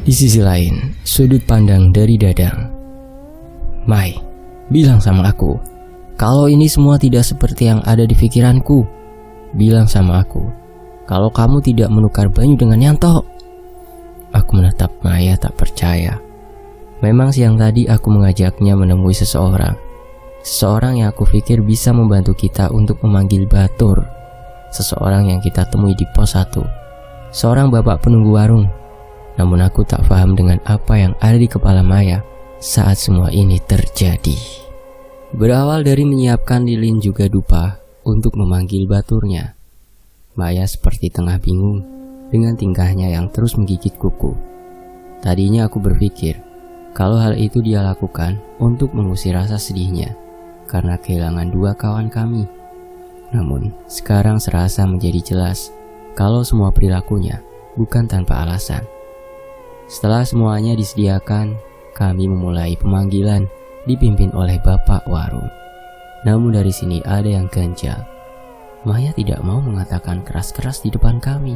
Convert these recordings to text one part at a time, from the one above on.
Di sisi lain, sudut pandang dari Dadang. Mai, bilang sama aku, kalau ini semua tidak seperti yang ada di pikiranku. Bilang sama aku, kalau kamu tidak menukar Banyu dengan Yanto. Aku menatap Maya tak percaya. Memang siang tadi aku mengajaknya menemui seseorang. Seseorang yang aku pikir bisa membantu kita untuk memanggil Batur. Seseorang yang kita temui di pos 1. Seorang bapak penunggu warung. Namun aku tak paham dengan apa yang ada di kepala Maya saat semua ini terjadi. Berawal dari menyiapkan lilin juga dupa untuk memanggil Baturnya. Maya seperti tengah bingung dengan tingkahnya yang terus menggigit kuku. Tadinya aku berpikir kalau hal itu dia lakukan untuk mengusir rasa sedihnya karena kehilangan 2 kawan kami. Namun sekarang serasa menjadi jelas kalau semua perilakunya bukan tanpa alasan. Setelah semuanya disediakan, kami memulai pemanggilan dipimpin oleh Bapak Warung. Namun dari sini ada yang ganjal. Maya tidak mau mengatakan keras-keras di depan kami.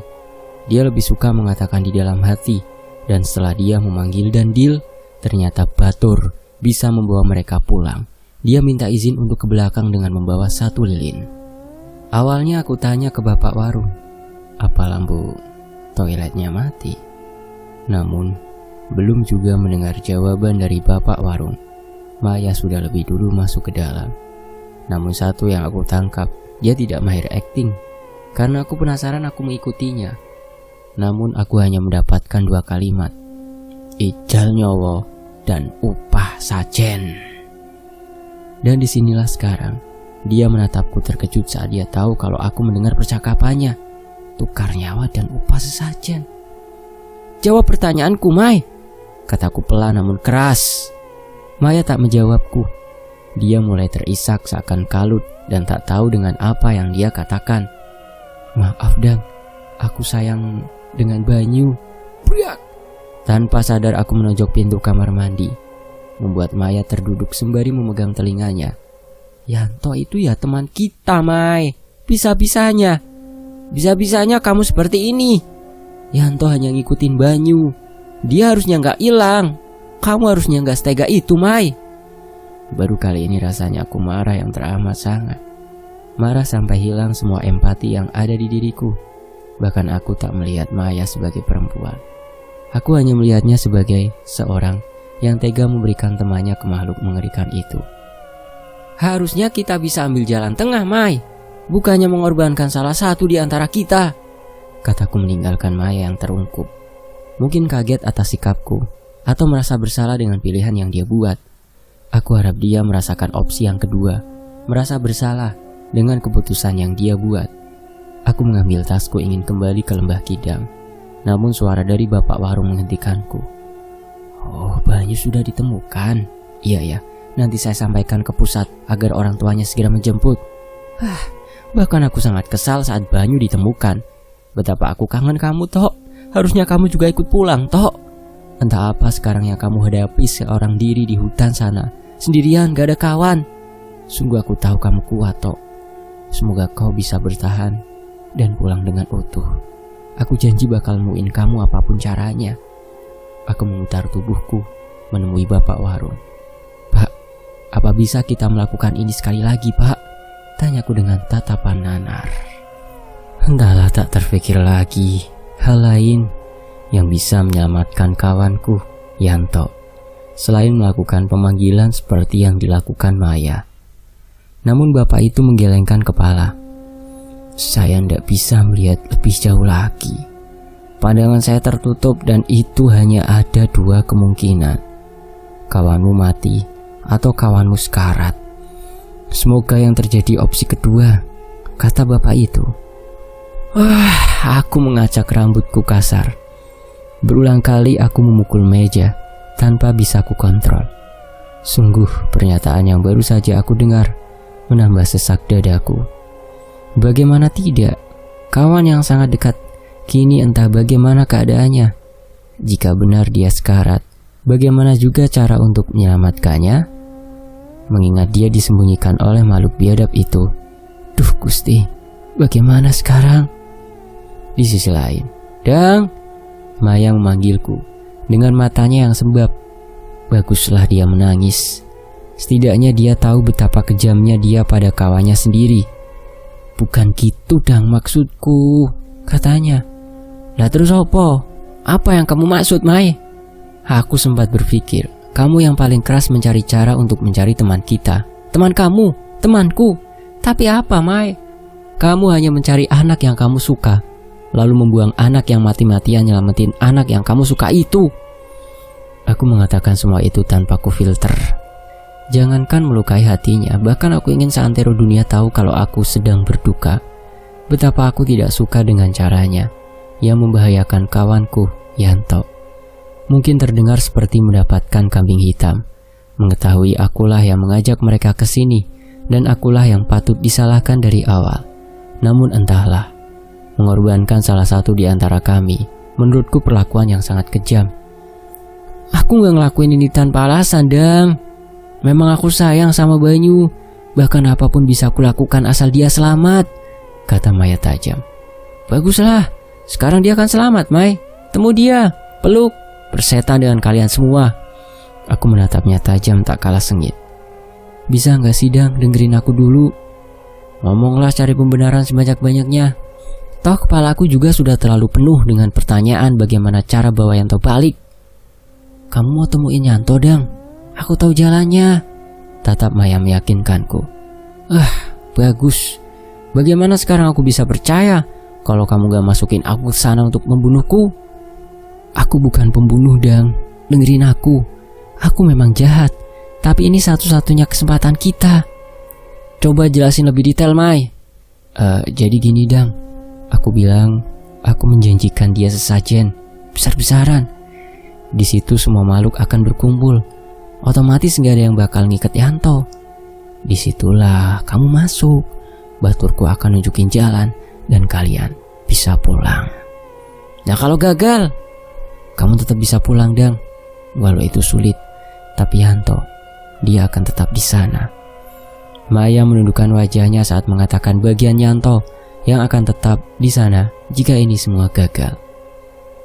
Dia lebih suka mengatakan di dalam hati. Dan setelah dia memanggil dan deal, ternyata Batur bisa membawa mereka pulang. Dia minta izin untuk ke belakang dengan membawa 1 lilin. Awalnya aku tanya ke Bapak Warung, apa lampu toiletnya mati? Namun, belum juga mendengar jawaban dari Bapak Warung. Maya sudah lebih dulu masuk ke dalam. Namun satu yang aku tangkap, dia tidak mahir acting. Karena aku penasaran aku mengikutinya. Namun aku hanya mendapatkan 2 kalimat. Ijal nyowo dan upah sajen. Dan disinilah sekarang, dia menatapku terkejut saat dia tahu kalau aku mendengar percakapannya. Tukar nyawa dan upah sesajen. Jawab pertanyaanku, Mai, kataku pelan namun keras. Maya tak menjawabku. Dia mulai terisak seakan kalut dan tak tahu dengan apa yang dia katakan. Maaf Dang, aku sayang dengan Banyu. Priak. Tanpa sadar aku menojok pintu kamar mandi, membuat Maya terduduk sembari memegang telinganya. Yanto itu ya teman kita, Mai. Bisa-bisanya kamu seperti ini. Yanto hanya ngikutin Banyu. Dia harusnya gak hilang. Kamu harusnya gak setega itu, Mai. Baru kali ini rasanya aku marah yang teramat sangat. Marah sampai hilang semua empati yang ada di diriku. Bahkan aku tak melihat Maya sebagai perempuan. Aku hanya melihatnya sebagai seorang yang tega memberikan temannya ke makhluk mengerikan itu. Harusnya kita bisa ambil jalan tengah, Mai. Bukannya mengorbankan salah satu di antara kita. Kataku meninggalkan Maya yang terungkup. Mungkin kaget atas sikapku atau merasa bersalah dengan pilihan yang dia buat. Aku harap dia merasakan opsi yang kedua, merasa bersalah dengan keputusan yang dia buat. Aku mengambil tasku ingin kembali ke Lembah Kidang. Namun suara dari Bapak Warung menghentikanku. Oh, Banyu sudah ditemukan. Iya ya, nanti saya sampaikan ke pusat agar orang tuanya segera menjemput. Bahkan aku sangat kesal saat Banyu ditemukan. Betapa aku kangen kamu, Tok. Harusnya kamu juga ikut pulang, Tok. Entah apa sekarang yang kamu hadapi seorang diri di hutan sana. Sendirian, gak ada kawan. Sungguh aku tahu kamu kuat, Tok. Semoga kau bisa bertahan dan pulang dengan utuh. Aku janji bakal nemuin kamu apapun caranya. Aku memutar tubuhku menemui Bapak Warung. Pak, apa bisa kita melakukan ini sekali lagi, Pak? Tanyaku dengan tatapan nanar. Entahlah, tak terpikir lagi hal lain yang bisa menyelamatkan kawanku, Yanto, selain melakukan pemanggilan seperti yang dilakukan Maya. Namun bapak itu menggelengkan kepala. Saya tidak bisa melihat lebih jauh lagi. Pandangan saya tertutup dan itu hanya ada 2 kemungkinan. Kawanmu mati atau kawanmu sekarat. Semoga yang terjadi opsi kedua, kata bapak itu. Aku mengacak rambutku kasar. Berulang kali aku memukul meja tanpa bisa ku kontrol. Sungguh pernyataan yang baru saja aku dengar menambah sesak dadaku. Bagaimana tidak, kawan yang sangat dekat kini entah bagaimana keadaannya. Jika benar dia sekarat, bagaimana juga cara untuk menyelamatkannya? Mengingat dia disembunyikan oleh makhluk biadab itu. Duh Gusti, bagaimana sekarang? Di sisi lain, Dang, Maya memanggilku dengan matanya yang sembab. Baguslah dia menangis. Setidaknya dia tahu betapa kejamnya dia pada kawannya sendiri. Bukan gitu dang maksudku, katanya. Lah terus apa? Apa yang kamu maksud, Mai? Aku sempat berpikir, kamu yang paling keras mencari cara untuk mencari teman kita. Teman kamu, temanku. Tapi apa, Mai? Kamu hanya mencari anak yang kamu suka, lalu membuang anak yang mati-matian nyelamatin anak yang kamu suka itu. Aku mengatakan semua itu tanpa kufilter. Jangankan melukai hatinya, bahkan aku ingin seantero dunia tahu kalau aku sedang berduka. Betapa aku tidak suka dengan caranya yang membahayakan kawanku, Yanto. Mungkin terdengar seperti mendapatkan kambing hitam. Mengetahui akulah yang mengajak mereka ke sini dan akulah yang patut disalahkan dari awal. Namun entahlah, mengorbankan salah satu di antara kami, menurutku perlakuan yang sangat kejam. Aku gak ngelakuin ini tanpa alasan, Dang. Memang aku sayang sama Banyu. Bahkan apapun bisa aku lakukan asal dia selamat, kata Maya tajam. Baguslah, sekarang dia akan selamat, Mai. Temu dia, peluk, bersetan dengan kalian semua. Aku menatapnya tajam tak kalah sengit. Bisa gak sih, Dang, dengerin aku dulu? Ngomonglah, cari pembenaran sebanyak-banyaknya. Toh kepalaku juga sudah terlalu penuh dengan pertanyaan bagaimana cara bawa Yanto balik. Kamu mau temuin Yanto, Dang? Aku tahu jalannya, tatap Maya meyakinkanku. Bagus. Bagaimana sekarang aku bisa percaya kalau kamu gak masukin aku ke sana untuk membunuhku? Aku bukan pembunuh, Dang. Dengerin aku. Aku memang jahat, tapi ini satu-satunya kesempatan kita. Coba jelasin lebih detail, Mai. Jadi gini, Dang. Aku bilang, aku menjanjikan dia sesajen, besar-besaran. Di situ semua makhluk akan berkumpul. Otomatis gak ada yang bakal ngikat Yanto. Disitulah kamu masuk. Baturku akan nunjukin jalan dan kalian bisa pulang. Nah kalau gagal, kamu tetap bisa pulang, Dang. Walau itu sulit, tapi Yanto, dia akan tetap di sana. Maya menundukkan wajahnya saat mengatakan bagian Yanto yang akan tetap di sana jika ini semua gagal.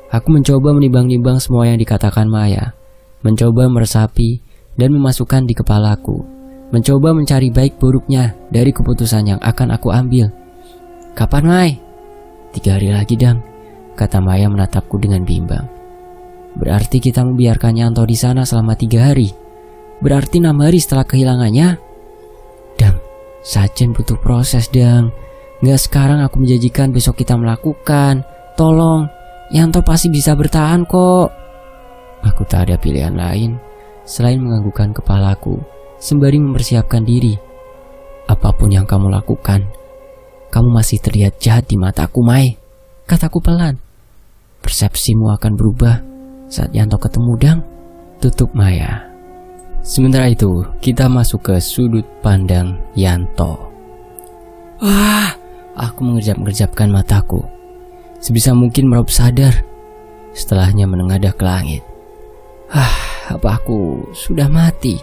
Aku mencoba menimbang-nimbang semua yang dikatakan Maya, mencoba meresapi dan memasukkan di kepalaku, mencoba mencari baik buruknya dari keputusan yang akan aku ambil. Kapan, Mai? 3 hari lagi, Dang, kata Maya menatapku dengan bimbang. Berarti kita membiarkan Yanto di sana selama 3 hari. Berarti 6 hari setelah kehilangannya. Dang, sajen butuh proses, Dang. Gak sekarang aku menjanjikan besok kita melakukan. Tolong, Yanto pasti bisa bertahan kok. Aku tak ada pilihan lain selain menganggukkan kepalaku sembari mempersiapkan diri. Apapun yang kamu lakukan, kamu masih terlihat jahat di mataku, Mai, kataku pelan. Persepsimu akan berubah saat Yanto ketemu, Dang, tutup Maya. Sementara itu, kita masuk ke sudut pandang Yanto. Wah, aku mengerjap-gerjapkan mataku, sebisa mungkin meraup sadar. Setelahnya menengadah ke langit. Apa aku sudah mati?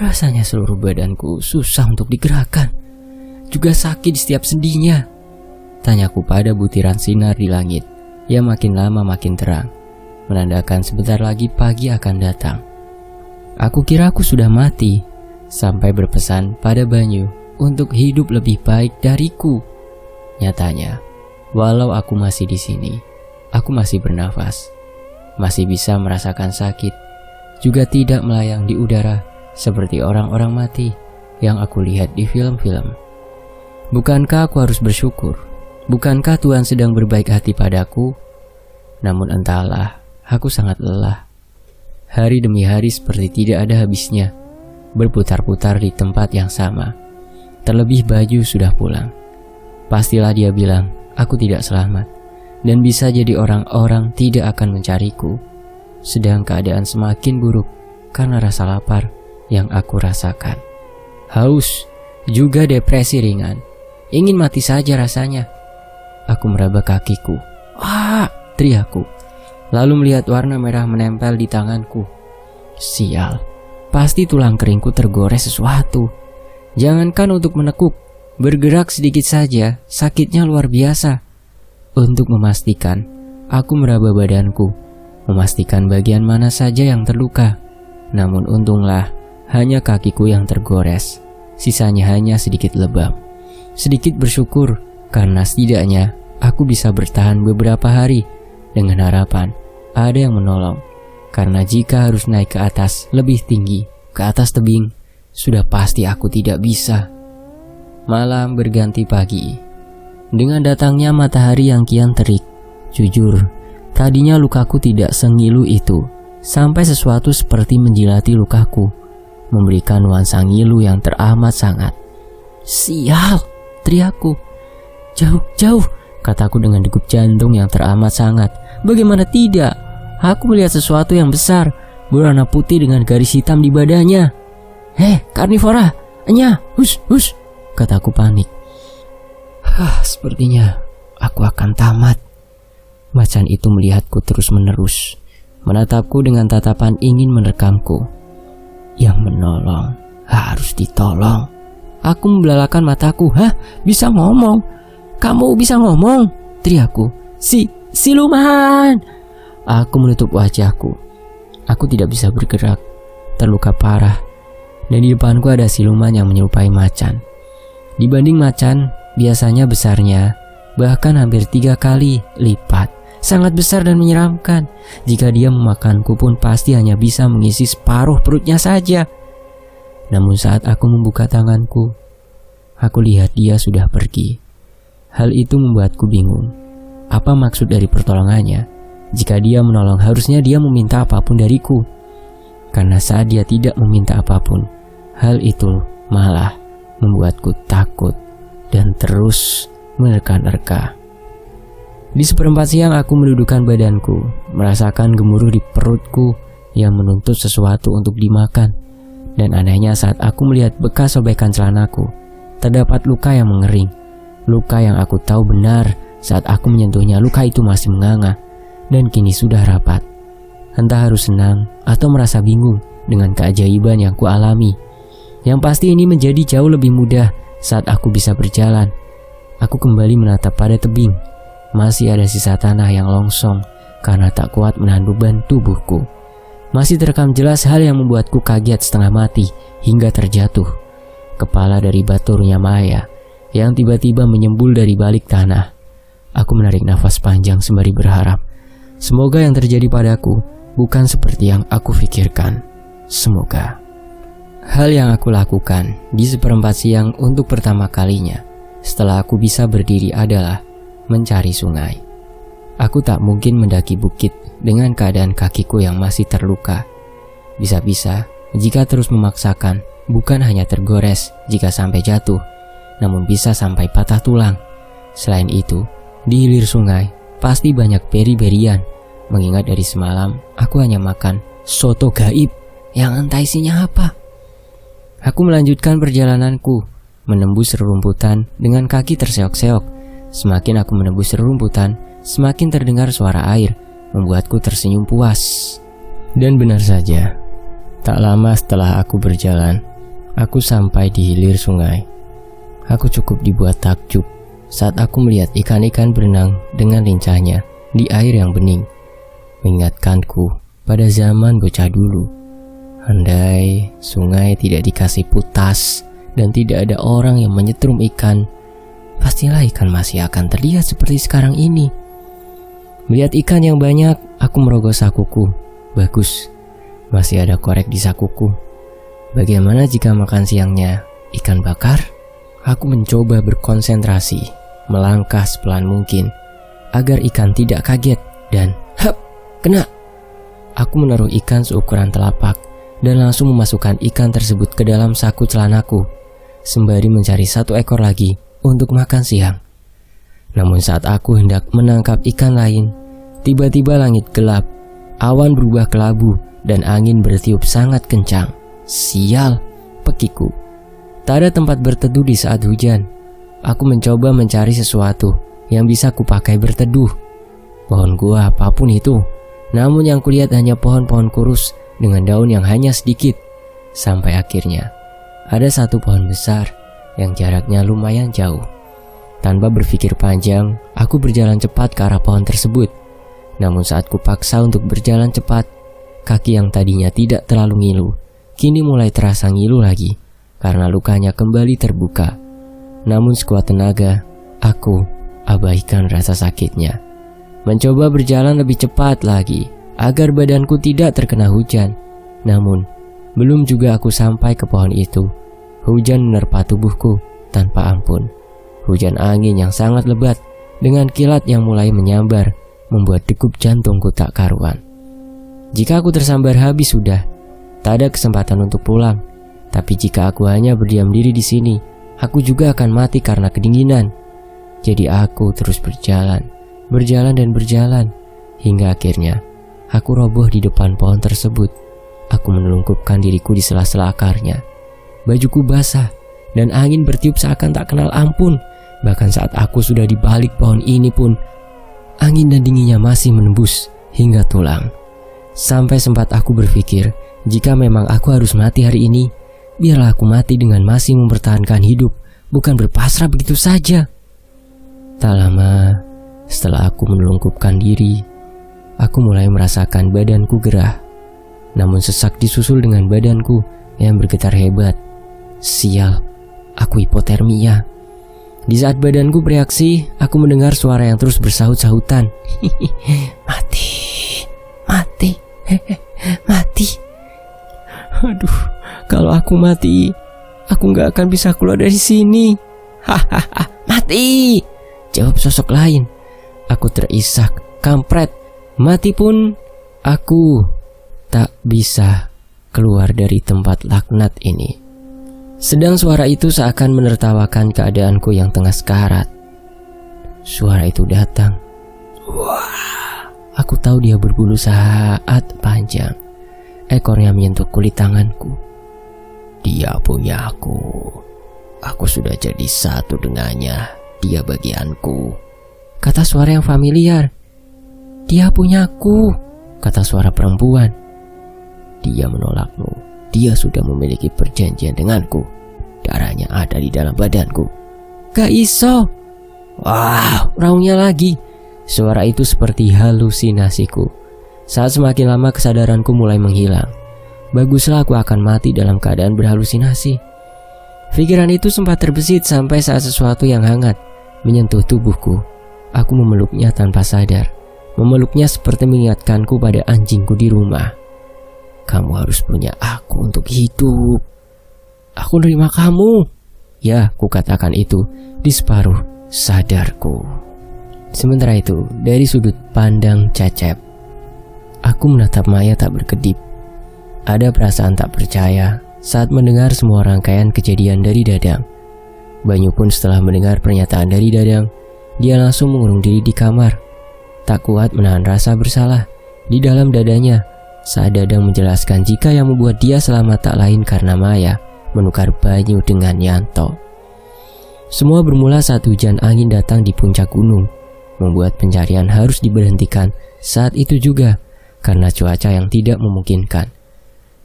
Rasanya seluruh badanku susah untuk digerakkan, juga sakit di setiap sendinya. Tanyaku pada butiran sinar di langit yang makin lama makin terang, menandakan sebentar lagi pagi akan datang. Aku kira aku sudah mati, sampai berpesan pada Banyu untuk hidup lebih baik dariku. Nyatanya, walau aku masih di sini, aku masih bernafas, masih bisa merasakan sakit, juga tidak melayang di udara seperti orang-orang mati yang aku lihat di film-film. Bukankah aku harus bersyukur? Bukankah Tuhan sedang berbaik hati padaku? Namun entahlah, aku sangat lelah. Hari demi hari seperti tidak ada habisnya, berputar-putar di tempat yang sama. Terlebih Baju sudah pulang. Pastilah dia bilang aku tidak selamat, dan bisa jadi orang-orang tidak akan mencariku. Sedang keadaan semakin buruk karena rasa lapar yang aku rasakan. Haus, juga depresi ringan. Ingin mati saja rasanya. Aku meraba kakiku. Teriakku. Lalu melihat warna merah menempel di tanganku. Sial, pasti tulang keringku tergores sesuatu. Jangankan untuk menekuk, bergerak sedikit saja, sakitnya luar biasa. Untuk memastikan, aku meraba badanku. memastikan bagian mana saja yang terluka. Namun untunglah hanya kakiku yang tergores. Sisanya hanya sedikit lebam. Sedikit bersyukur karena setidaknya aku bisa bertahan beberapa hari dengan harapan ada yang menolong. Karena jika harus naik ke atas lebih tinggi, ke atas tebing, sudah pasti aku tidak bisa. Malam berganti pagi. Dengan datangnya matahari yang kian terik. Jujur, tadinya lukaku tidak sengilu itu. Sampai sesuatu seperti menjilati lukaku, memberikan nuansa ngilu yang teramat sangat. "Sial!" teriakku. "Jauh, kataku dengan degup jantung yang teramat sangat. Bagaimana tidak? Aku melihat sesuatu yang besar, berwarna putih dengan garis hitam di badannya. "Hei, karnivora, enya, hus," kataku panik. Sepertinya aku akan tamat. Macan itu melihatku terus-menerus, menatapku dengan tatapan ingin menerkamku. Yang menolong harus ditolong. Aku membelalakan mataku. Bisa ngomong? Kamu bisa ngomong? Teriakku. Siluman! Aku menutup wajahku. Aku tidak bisa bergerak, terluka parah. Dan di depanku ada siluman yang menyerupai macan. Dibanding macan, biasanya besarnya bahkan hampir 3 kali lipat. Sangat besar dan menyeramkan. Jika dia memakanku pun pasti hanya bisa mengisi separuh perutnya saja. Namun saat aku membuka tanganku, aku lihat dia sudah pergi. Hal itu membuatku bingung. Apa maksud dari pertolongannya? Jika dia menolong, harusnya dia meminta apapun dariku. Karena saat dia tidak meminta apapun, hal itu malah membuatku takut dan terus menerka-nerka. Di seperempat siang aku mendudukkan badanku, merasakan gemuruh di perutku yang menuntut sesuatu untuk dimakan. Dan anehnya saat aku melihat bekas sobekan celanaku, terdapat luka yang mengering. Luka yang aku tahu benar saat aku menyentuhnya, luka itu masih menganga dan kini sudah rapat. Entah harus senang atau merasa bingung dengan keajaiban yang kualami. Yang pasti ini menjadi jauh lebih mudah saat aku bisa berjalan. Aku kembali menatap pada tebing. Masih ada sisa tanah yang longsong karena tak kuat menahan beban tubuhku. Masih terekam jelas hal yang membuatku kaget setengah mati hingga terjatuh. Kepala dari batu Runyamaya yang tiba-tiba menyembul dari balik tanah. Aku menarik nafas panjang sembari berharap, semoga yang terjadi padaku bukan seperti yang aku pikirkan. Semoga. Hal yang aku lakukan di seperempat siang untuk pertama kalinya setelah aku bisa berdiri adalah mencari sungai. Aku tak mungkin mendaki bukit dengan keadaan kakiku yang masih terluka. Bisa-bisa jika terus memaksakan, bukan hanya tergores jika sampai jatuh, namun bisa sampai patah tulang. Selain itu, di hilir sungai pasti banyak beri-berian. Mengingat dari semalam aku hanya makan soto gaib yang entah isinya apa. Aku melanjutkan perjalananku, menembus rerumputan dengan kaki terseok-seok. Semakin aku menembus rerumputan, semakin terdengar suara air, membuatku tersenyum puas. Dan benar saja, tak lama setelah aku berjalan, aku sampai di hilir sungai. Aku cukup dibuat takjub saat aku melihat ikan-ikan berenang dengan lincahnya di air yang bening. Mengingatkanku pada zaman bocah dulu. Andai sungai tidak dikasih putas dan tidak ada orang yang menyetrum ikan, pastilah ikan masih akan terlihat seperti sekarang ini. Melihat ikan yang banyak, aku merogoh sakuku. Bagus, masih ada korek di sakuku. Bagaimana jika makan siangnya ikan bakar? Aku mencoba berkonsentrasi, melangkah sepelan mungkin agar ikan tidak kaget dan kena. Aku menaruh ikan seukuran telapak dan langsung memasukkan ikan tersebut ke dalam saku celanaku, sembari mencari 1 ekor lagi untuk makan siang. Namun saat aku hendak menangkap ikan lain, tiba-tiba langit gelap, awan berubah kelabu, dan angin bertiup sangat kencang. Sial, pekiku. Tak ada tempat berteduh di saat hujan. Aku mencoba mencari sesuatu yang bisa kupakai berteduh. Pohon gua apapun itu, namun yang kulihat hanya pohon-pohon kurus dengan daun yang hanya sedikit. Sampai akhirnya ada 1 pohon besar yang jaraknya lumayan jauh. Tanpa berpikir panjang, aku berjalan cepat ke arah pohon tersebut. Namun saat kupaksa untuk berjalan cepat, kaki yang tadinya tidak terlalu ngilu, kini mulai terasa ngilu lagi karena lukanya kembali terbuka. Namun sekuat tenaga, aku abaikan rasa sakitnya. Mencoba berjalan lebih cepat lagi agar badanku tidak terkena hujan. Namun, belum juga aku sampai ke pohon itu, hujan menerpa tubuhku tanpa ampun. Hujan angin yang sangat lebat dengan kilat yang mulai menyambar membuat degup jantungku tak karuan. Jika aku tersambar habis sudah, tak ada kesempatan untuk pulang. Tapi jika aku hanya berdiam diri di sini, aku juga akan mati karena kedinginan. Jadi aku terus berjalan dan berjalan, hingga akhirnya aku roboh di depan pohon tersebut. Aku menelungkupkan diriku di sela-sela akarnya. Bajuku basah dan angin bertiup seakan tak kenal ampun. Bahkan saat aku sudah di balik pohon ini pun, angin dan dinginnya masih menembus hingga tulang. Sampai sempat aku berpikir, jika memang aku harus mati hari ini, biarlah aku mati dengan masih mempertahankan hidup, bukan berpasrah begitu saja. Tak lama setelah aku menelungkupkan diri, aku mulai merasakan badanku gerah. Namun sesak disusul dengan badanku yang bergetar hebat. Sial, aku hipotermia. Di saat badanku bereaksi, aku mendengar suara yang terus bersahut-sahutan. Mati, mati, mati. Aduh, kalau aku mati, aku gak akan bisa keluar dari sini. Hahaha, mati, jawab sosok lain. Aku terisak, kampret. Mati pun aku tak bisa keluar dari tempat laknat ini. Sedang suara itu seakan menertawakan keadaanku yang tengah sekarat. Suara itu datang. Wah, aku tahu dia berbulu sangat panjang. Ekornya menyentuh kulit tanganku. Dia punya aku. Aku sudah jadi satu dengannya. Dia bagianku. Kata suara yang familiar. Dia punyaku, kata suara perempuan. Dia menolakmu. Dia sudah memiliki perjanjian denganku. Darahnya ada di dalam badanku. Gak iso. Wah, raungnya lagi. Suara itu seperti halusinasiku. Saat semakin lama kesadaranku mulai menghilang. Baguslah aku akan mati dalam keadaan berhalusinasi. Pikiran itu sempat terbesit sampai saat sesuatu yang hangat menyentuh tubuhku. Aku memeluknya tanpa sadar. Memeluknya seperti mengingatkanku pada anjingku di rumah. Kamu harus punya aku untuk hidup. Aku nerima kamu. Ya, kukatakan itu di separuh sadarku. Sementara itu, dari sudut pandang Cecep, aku menatap Maya tak berkedip. Ada perasaan tak percaya saat mendengar semua rangkaian kejadian dari Dadang. Banyu pun setelah mendengar pernyataan dari Dadang, dia langsung mengurung diri di kamar. Tak kuat menahan rasa bersalah di dalam dadanya saat Dadang menjelaskan jika yang membuat dia selamat tak lain karena Maya menukar Banyu dengan Yanto. Semua bermula saat hujan angin datang di puncak gunung, membuat pencarian harus diberhentikan saat itu juga karena cuaca yang tidak memungkinkan.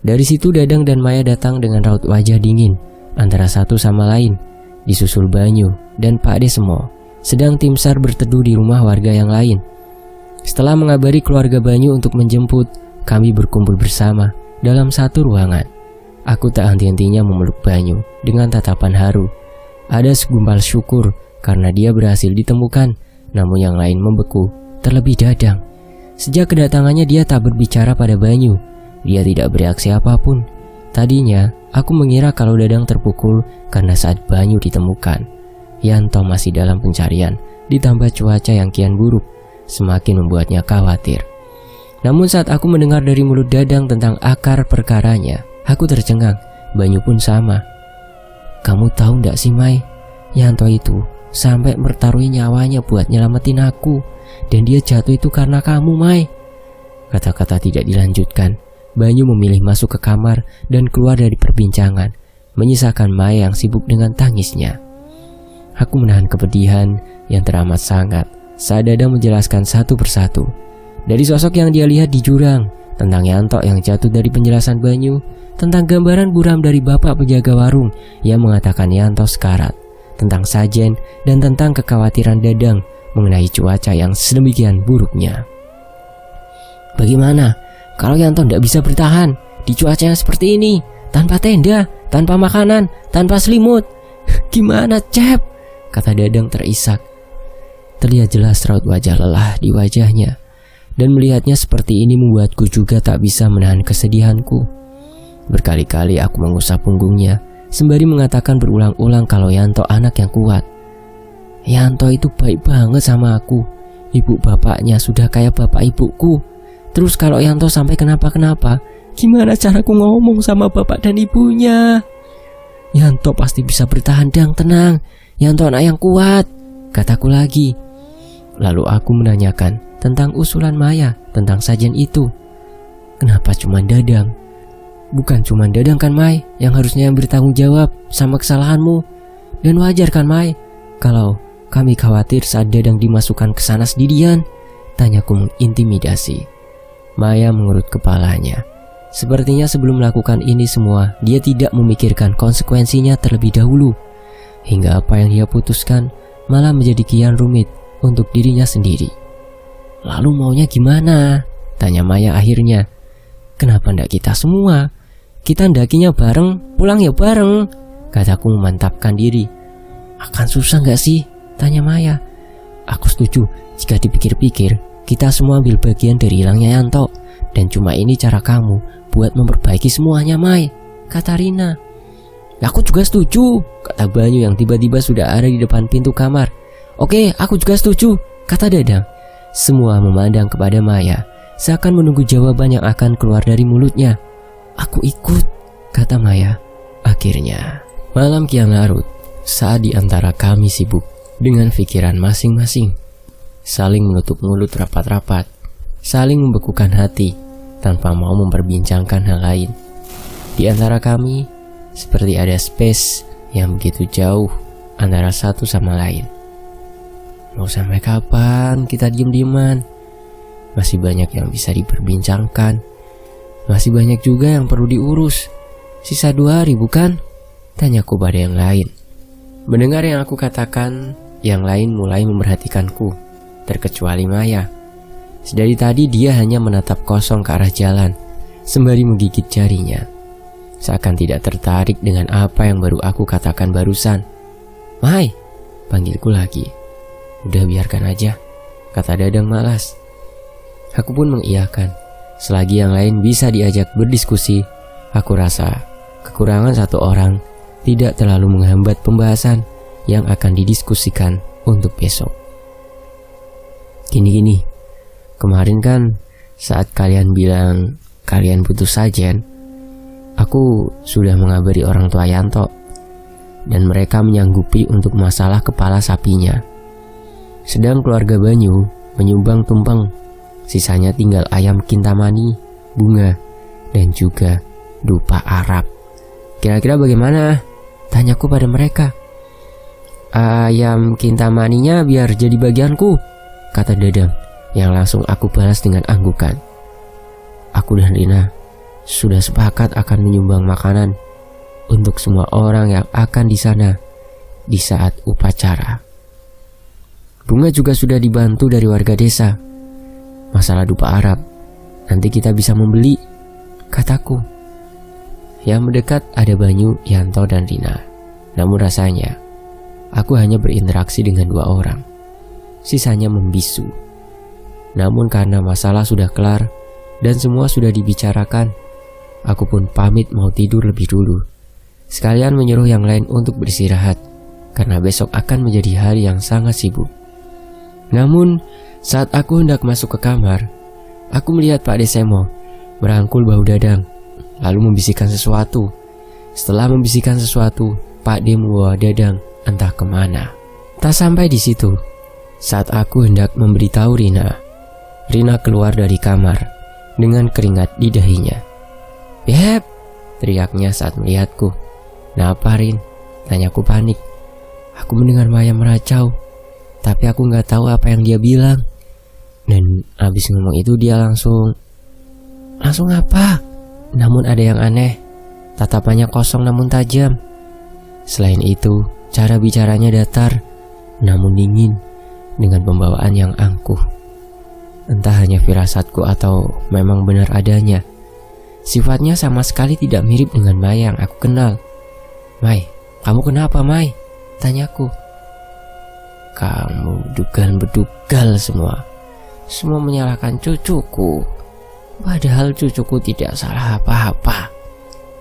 Dari situ Dadang dan Maya datang dengan raut wajah dingin antara satu sama lain, disusul Banyu dan Pak Desemo. Sedang tim SAR berteduh di rumah warga yang lain. Setelah mengabari keluarga Banyu untuk menjemput, kami berkumpul bersama dalam satu ruangan. Aku tak henti-hentinya memeluk Banyu dengan tatapan haru. Ada segumpal syukur karena dia berhasil ditemukan, namun yang lain membeku, terlebih Dadang. Sejak kedatangannya dia tak berbicara pada Banyu. Dia tidak bereaksi apapun. Tadinya aku mengira kalau Dadang terpukul karena saat Banyu ditemukan, Yanto masih dalam pencarian, ditambah cuaca yang kian buruk semakin membuatnya khawatir. Namun saat aku mendengar dari mulut Dadang tentang akar perkaranya, aku tercengang. Banyu pun sama. Kamu tahu ndak sih Mai, Yanto itu sampai bertaruhi nyawanya buat nyelamatin aku, dan dia jatuh itu karena kamu Mai. Kata-kata tidak dilanjutkan. Banyu memilih masuk ke kamar dan keluar dari perbincangan, menyisakan Maya yang sibuk dengan tangisnya. Aku menahan kepedihan yang teramat sangat saat Dadang menjelaskan satu persatu. Dari sosok yang dia lihat di jurang, tentang Yanto yang jatuh dari penjelasan Banyu, tentang gambaran buram dari bapak penjaga warung yang mengatakan Yanto sekarat, tentang sajen, dan tentang kekhawatiran Dadang mengenai cuaca yang sedemikian buruknya. Bagaimana kalau Yanto tidak bisa bertahan di cuaca yang seperti ini, tanpa tenda, tanpa makanan, tanpa selimut? Gimana, Cep? Kata Dadang terisak. Terlihat jelas raut wajah lelah di wajahnya, dan melihatnya seperti ini membuatku juga tak bisa menahan kesedihanku. Berkali-kali aku mengusap punggungnya, sembari mengatakan berulang-ulang kalau Yanto anak yang kuat. Yanto itu baik banget sama aku. Ibu bapaknya sudah kayak bapak ibuku. Terus kalau Yanto sampai kenapa-kenapa, gimana caraku ngomong sama bapak dan ibunya? Yanto pasti bisa bertahan, Dang, tenang. Yanto anak yang kuat, kataku lagi. Lalu aku menanyakan tentang usulan Maya tentang sajian itu. Kenapa cuma Dadang? Bukan cuma Dadang kan, Mai, yang harusnya bertanggung jawab sama kesalahanmu. Dan wajar kan, Mai, kalau kami khawatir saat Dadang dimasukkan ke sana sendirian? Tanyaku mengintimidasi. Maya mengerut kepalanya. Sepertinya sebelum melakukan ini semua, dia tidak memikirkan konsekuensinya terlebih dahulu. Hingga apa yang dia putuskan malah menjadi kian rumit untuk dirinya sendiri. Lalu maunya gimana? Tanya Maya akhirnya. Kenapa ndak kita semua? Kita ndakinya bareng, pulang ya bareng, kataku memantapkan diri. Akan susah gak sih? Tanya Maya. Aku setuju jika dipikir-pikir kita semua ambil bagian dari hilangnya Yanto, dan cuma ini cara kamu buat memperbaiki semuanya, Mai, kata Rina. Aku juga setuju, kata Banyu yang tiba-tiba sudah ada di depan pintu kamar. Oke, aku juga setuju, kata Dadang. Semua memandang kepada Maya, seakan menunggu jawaban yang akan keluar dari mulutnya. Aku ikut, kata Maya. Akhirnya, malam kian larut saat di antara kami sibuk dengan pikiran masing-masing, saling menutup mulut rapat-rapat, saling membekukan hati tanpa mau memperbincangkan hal lain. Di antara kami, seperti ada space yang begitu jauh antara satu sama lain. Mau sampai kapan kita diem-dieman? Masih banyak yang bisa diperbincangkan. Masih banyak juga yang perlu diurus. Sisa 2 hari bukan? Tanyaku pada yang lain. Mendengar yang aku katakan, yang lain mulai memperhatikanku, terkecuali Maya. Sedari tadi dia hanya menatap kosong ke arah jalan, sembari menggigit jarinya, seakan tidak tertarik dengan apa yang baru aku katakan barusan. Mai, panggilku lagi. Udah biarkan aja, kata Dadang malas. Aku pun mengiyakan. Selagi yang lain bisa diajak berdiskusi, aku rasa kekurangan satu orang tidak terlalu menghambat pembahasan yang akan didiskusikan untuk besok. Gini, kemarin kan saat kalian bilang kalian butuh sajen, aku sudah mengabari orang tua Yanto, dan mereka menyanggupi untuk masalah kepala sapinya. Sedang keluarga Banyu menyumbang tumpeng, sisanya tinggal ayam kintamani, bunga, dan juga dupa Arab. Kira-kira bagaimana? Tanyaku pada mereka. Ayam kintamaninya biar jadi bagianku, kata Dadang, yang langsung aku balas dengan anggukan. Aku dan Rina sudah sepakat akan menyumbang makanan untuk semua orang yang akan di sana di saat upacara. Bunga juga sudah dibantu dari warga desa. Masalah dupa Arab, nanti kita bisa membeli, kataku. Yang mendekat ada Banyu, Yanto, dan Rina. Namun rasanya aku hanya berinteraksi dengan 2 orang. Sisanya membisu. Namun karena masalah sudah kelar dan semua sudah dibicarakan, aku pun pamit mau tidur lebih dulu. Sekalian menyuruh yang lain untuk beristirahat, karena besok akan menjadi hari yang sangat sibuk. Namun saat aku hendak masuk ke kamar, aku melihat Pak Desemo merangkul bahu Dadang, lalu membisikkan sesuatu. Setelah membisikkan sesuatu, Pak D membawa Dadang entah kemana. Tak sampai di situ, saat aku hendak memberitahu Rina keluar dari kamar dengan keringat di dahinya. Beb, teriaknya saat melihatku. Kenapa, Rin? Tanyaku panik. Aku mendengar Maya meracau, tapi aku gak tahu apa yang dia bilang. Dan abis ngomong itu dia langsung apa? Namun ada yang aneh, tatapannya kosong namun tajam. Selain itu, cara bicaranya datar namun dingin, dengan pembawaan yang angkuh. Entah hanya firasatku atau memang benar adanya. Sifatnya sama sekali tidak mirip dengan Maya yang aku kenal. "Mai, kamu kenapa, Mai?" tanyaku. "Kamu dugal-bedugal semua. Semua menyalahkan cucuku. Padahal cucuku tidak salah apa-apa.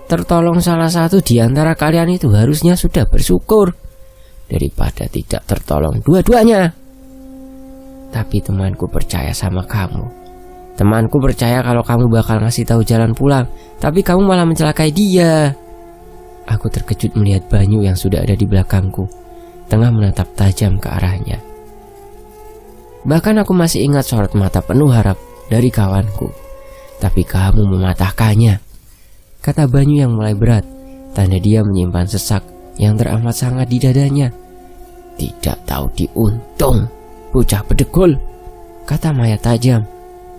Tertolong salah satu di antara kalian itu harusnya sudah bersyukur daripada tidak tertolong dua-duanya. Tapi temanku percaya sama kamu. Temanku percaya kalau kamu bakal ngasih tahu jalan pulang, tapi kamu malah mencelakai dia." Aku terkejut melihat Banyu yang sudah ada di belakangku, tengah menatap tajam ke arahnya. Bahkan aku masih ingat sorot mata penuh harap dari kawanku. "Tapi kamu mematahkannya," kata Banyu yang mulai berat, tanda dia menyimpan sesak yang teramat sangat di dadanya. "Tidak tahu diuntung, bocah bedegul," kata Maya tajam.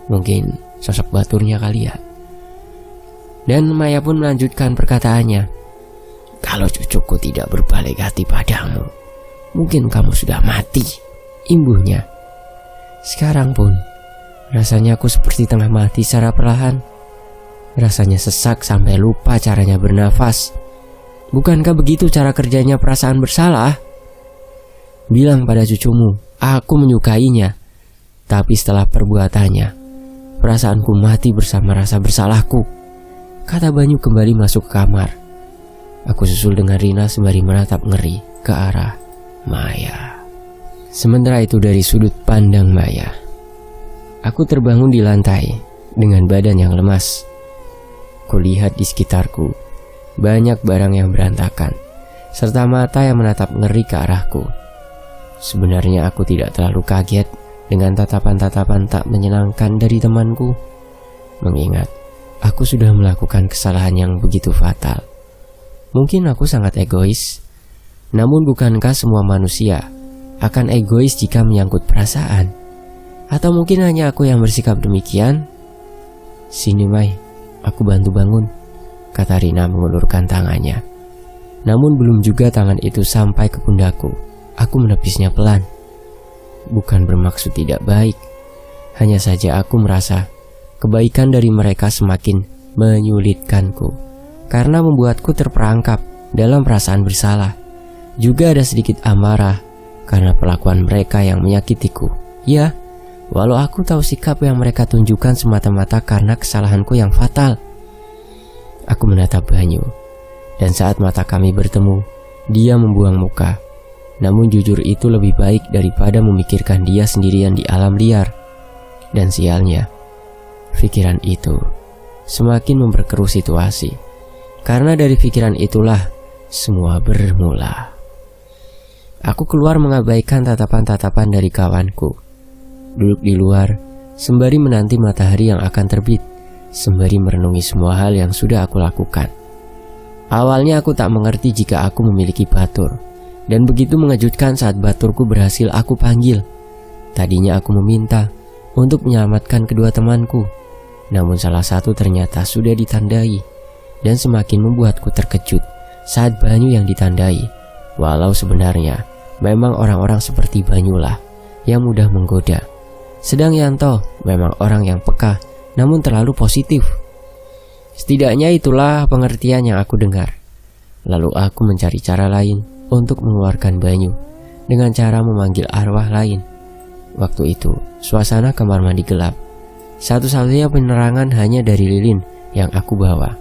Mungkin sosok baturnya kali ya. Dan Maya pun melanjutkan perkataannya. "Kalau cucuku tidak berbalik hati padamu, mungkin kamu sudah mati," imbuhnya. Sekarang pun rasanya aku seperti tengah mati secara perlahan. Rasanya sesak sampai lupa caranya bernafas. Bukankah begitu cara kerjanya perasaan bersalah? "Bilang pada cucumu, aku menyukainya." Tapi setelah perbuatannya, perasaanku mati bersama rasa bersalahku, kata Banyu kembali masuk ke kamar. Aku susul dengan Rina sembari menatap ngeri ke arah Maya. Sementara itu dari sudut pandang Maya, aku terbangun di lantai dengan badan yang lemas. Kulihat di sekitarku banyak barang yang berantakan, serta mata yang menatap ngeri ke arahku. Sebenarnya aku tidak terlalu kaget dengan tatapan-tatapan tak menyenangkan dari temanku, mengingat aku sudah melakukan kesalahan yang begitu fatal. Mungkin aku sangat egois, namun bukankah semua manusia akan egois jika menyangkut perasaan? Atau mungkin hanya aku yang bersikap demikian? "Sini Mai, aku bantu bangun," kata Rina mengulurkan tangannya. Namun belum juga tangan itu sampai ke pundakku, aku menepisnya pelan. Bukan bermaksud tidak baik, hanya saja aku merasa kebaikan dari mereka semakin menyulitkanku, karena membuatku terperangkap dalam perasaan bersalah. Juga ada sedikit amarah karena perlakuan mereka yang menyakitiku. Ya, walau aku tahu sikap yang mereka tunjukkan semata-mata karena kesalahanku yang fatal. Aku menatap Banyu, dan saat mata kami bertemu, dia membuang muka. Namun jujur itu lebih baik daripada memikirkan dia sendirian di alam liar. Dan sialnya, pikiran itu semakin memperkeruh situasi, karena dari pikiran itulah semua bermula. Aku keluar mengabaikan tatapan-tatapan dari kawanku. Duduk di luar, sembari menanti matahari yang akan terbit, sembari merenungi semua hal yang sudah aku lakukan. Awalnya aku tak mengerti jika aku memiliki batur, dan begitu mengejutkan saat baturku berhasil aku panggil. Tadinya aku meminta untuk menyelamatkan kedua temanku, namun salah satu ternyata sudah ditandai, dan semakin membuatku terkejut saat Banyu yang ditandai. Walau sebenarnya memang orang-orang seperti Banyulah yang mudah menggoda, sedang Yanto memang orang yang peka namun terlalu positif. Setidaknya itulah pengertian yang aku dengar. Lalu aku mencari cara lain untuk mengeluarkan Banyu dengan cara memanggil arwah lain. Waktu itu suasana kamar mandi gelap. Satu-satunya penerangan hanya dari lilin yang aku bawa.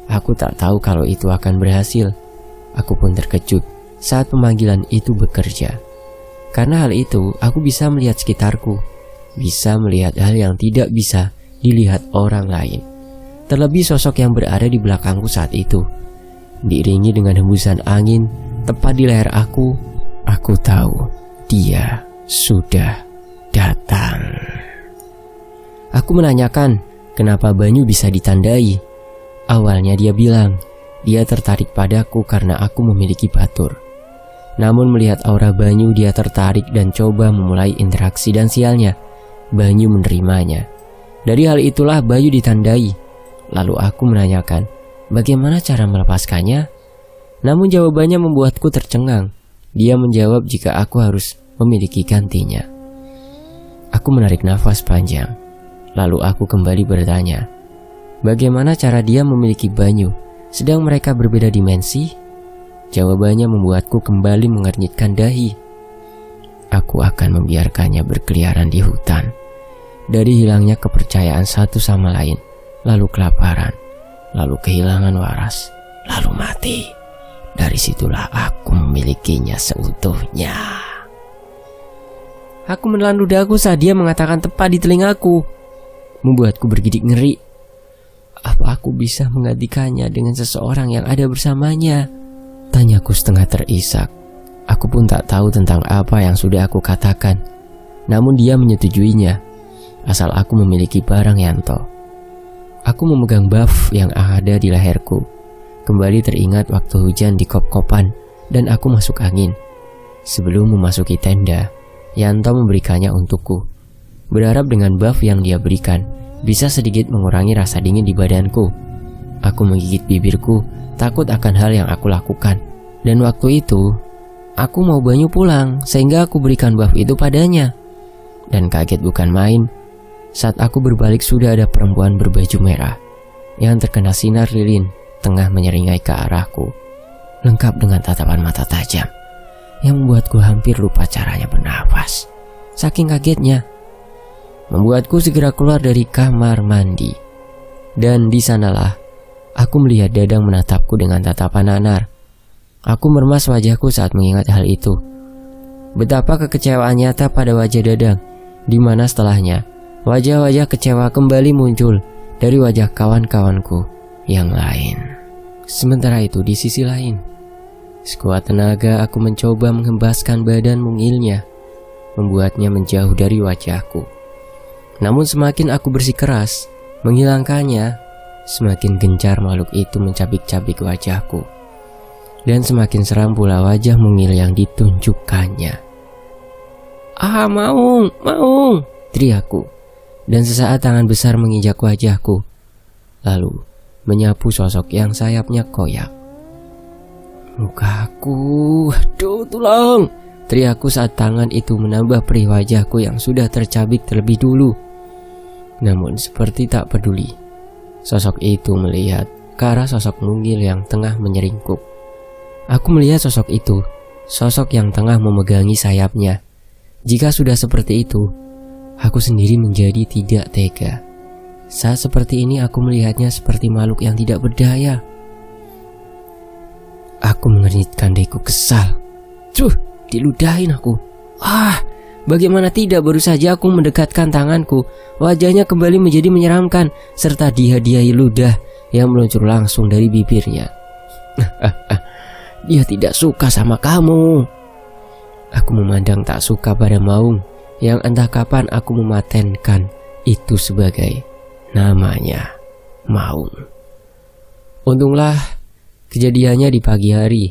Aku tak tahu kalau itu akan berhasil. Aku pun terkejut saat pemanggilan itu bekerja. Karena hal itu aku bisa melihat sekitarku, bisa melihat hal yang tidak bisa dilihat orang lain. Terlebih sosok yang berada di belakangku saat itu, diiringi dengan hembusan angin tepat di leher aku tahu dia sudah datang. Aku menanyakan kenapa Banyu bisa ditandai. Awalnya dia bilang dia tertarik padaku karena aku memiliki batur. Namun melihat aura Banyu, dia tertarik dan coba memulai interaksi, dan sialnya Banyu menerimanya. Dari hal itulah Banyu ditandai. Lalu aku menanyakan bagaimana cara melepaskannya. Namun jawabannya membuatku tercengang. Dia menjawab jika aku harus memiliki gantinya. Aku menarik nafas panjang. Lalu aku kembali bertanya, bagaimana cara dia memiliki banyu, sedang mereka berbeda dimensi? Jawabannya membuatku kembali mengernyitkan dahi. Aku akan membiarkannya berkeliaran di hutan. Dari hilangnya kepercayaan satu sama lain, lalu kelaparan, lalu kehilangan waras, lalu mati. Dari situlah aku memilikinya seutuhnya. Aku menelan ludaku saat dia mengatakan tepat di telingaku, membuatku bergidik ngeri. Apa aku bisa menggantikannya dengan seseorang yang ada bersamanya? Tanyaku setengah terisak. Aku pun tak tahu tentang apa yang sudah aku katakan. Namun dia menyetujuinya, asal aku memiliki barang Yanto. Aku memegang buff yang ada di leherku. Kembali teringat waktu hujan di kop-kopan dan aku masuk angin. Sebelum memasuki tenda, Yanto memberikannya untukku. Berharap dengan buff yang dia berikan bisa sedikit mengurangi rasa dingin di badanku. Aku menggigit bibirku, takut akan hal yang aku lakukan. Dan waktu itu, aku mau Banyu pulang sehingga aku berikan buff itu padanya. Dan kaget bukan main, saat aku berbalik sudah ada perempuan berbaju merah yang terkena sinar lilin tengah menyeringai ke arahku, lengkap dengan tatapan mata tajam yang membuatku hampir lupa caranya bernafas. Saking kagetnya, membuatku segera keluar dari kamar mandi. Dan di sanalah aku melihat Dadang menatapku dengan tatapan nanar. Aku meremas wajahku saat mengingat hal itu. Betapa kekecewaan nyata pada wajah Dadang, di mana setelahnya wajah-wajah kecewa kembali muncul dari wajah kawan-kawanku yang lain. Sementara itu di sisi lain, sekuat tenaga aku mencoba menghembaskan badan mungilnya, membuatnya menjauh dari wajahku. Namun semakin aku bersikeras menghilangkannya, semakin gencar makhluk itu mencabik-cabik wajahku. Dan semakin seram pula wajah mungil yang ditunjukkannya. "Ah, Maung, Maung!" teriakku. Dan sesaat tangan besar menginjak wajahku, lalu menyapu sosok yang sayapnya koyak. "Mukaku, aduh tolong!" teriakku saat tangan itu menambah perih wajahku yang sudah tercabik terlebih dulu. Namun seperti tak peduli, sosok itu melihat ke arah sosok mungil yang tengah menyeringkuk. Aku melihat sosok itu, sosok yang tengah memegangi sayapnya. Jika sudah seperti itu, aku sendiri menjadi tidak tega. Saat seperti ini aku melihatnya seperti makhluk yang tidak berdaya. Aku mengernyitkan dahiku kesal. Diludahin aku. Bagaimana tidak, baru saja aku mendekatkan tanganku, wajahnya kembali menjadi menyeramkan, serta dihadiahi ludah yang meluncur langsung dari bibirnya. "Dia tidak suka sama kamu." Aku memandang tak suka pada Maung, yang entah kapan aku mematenkan itu sebagai namanya Maung. Untunglah kejadiannya di pagi hari.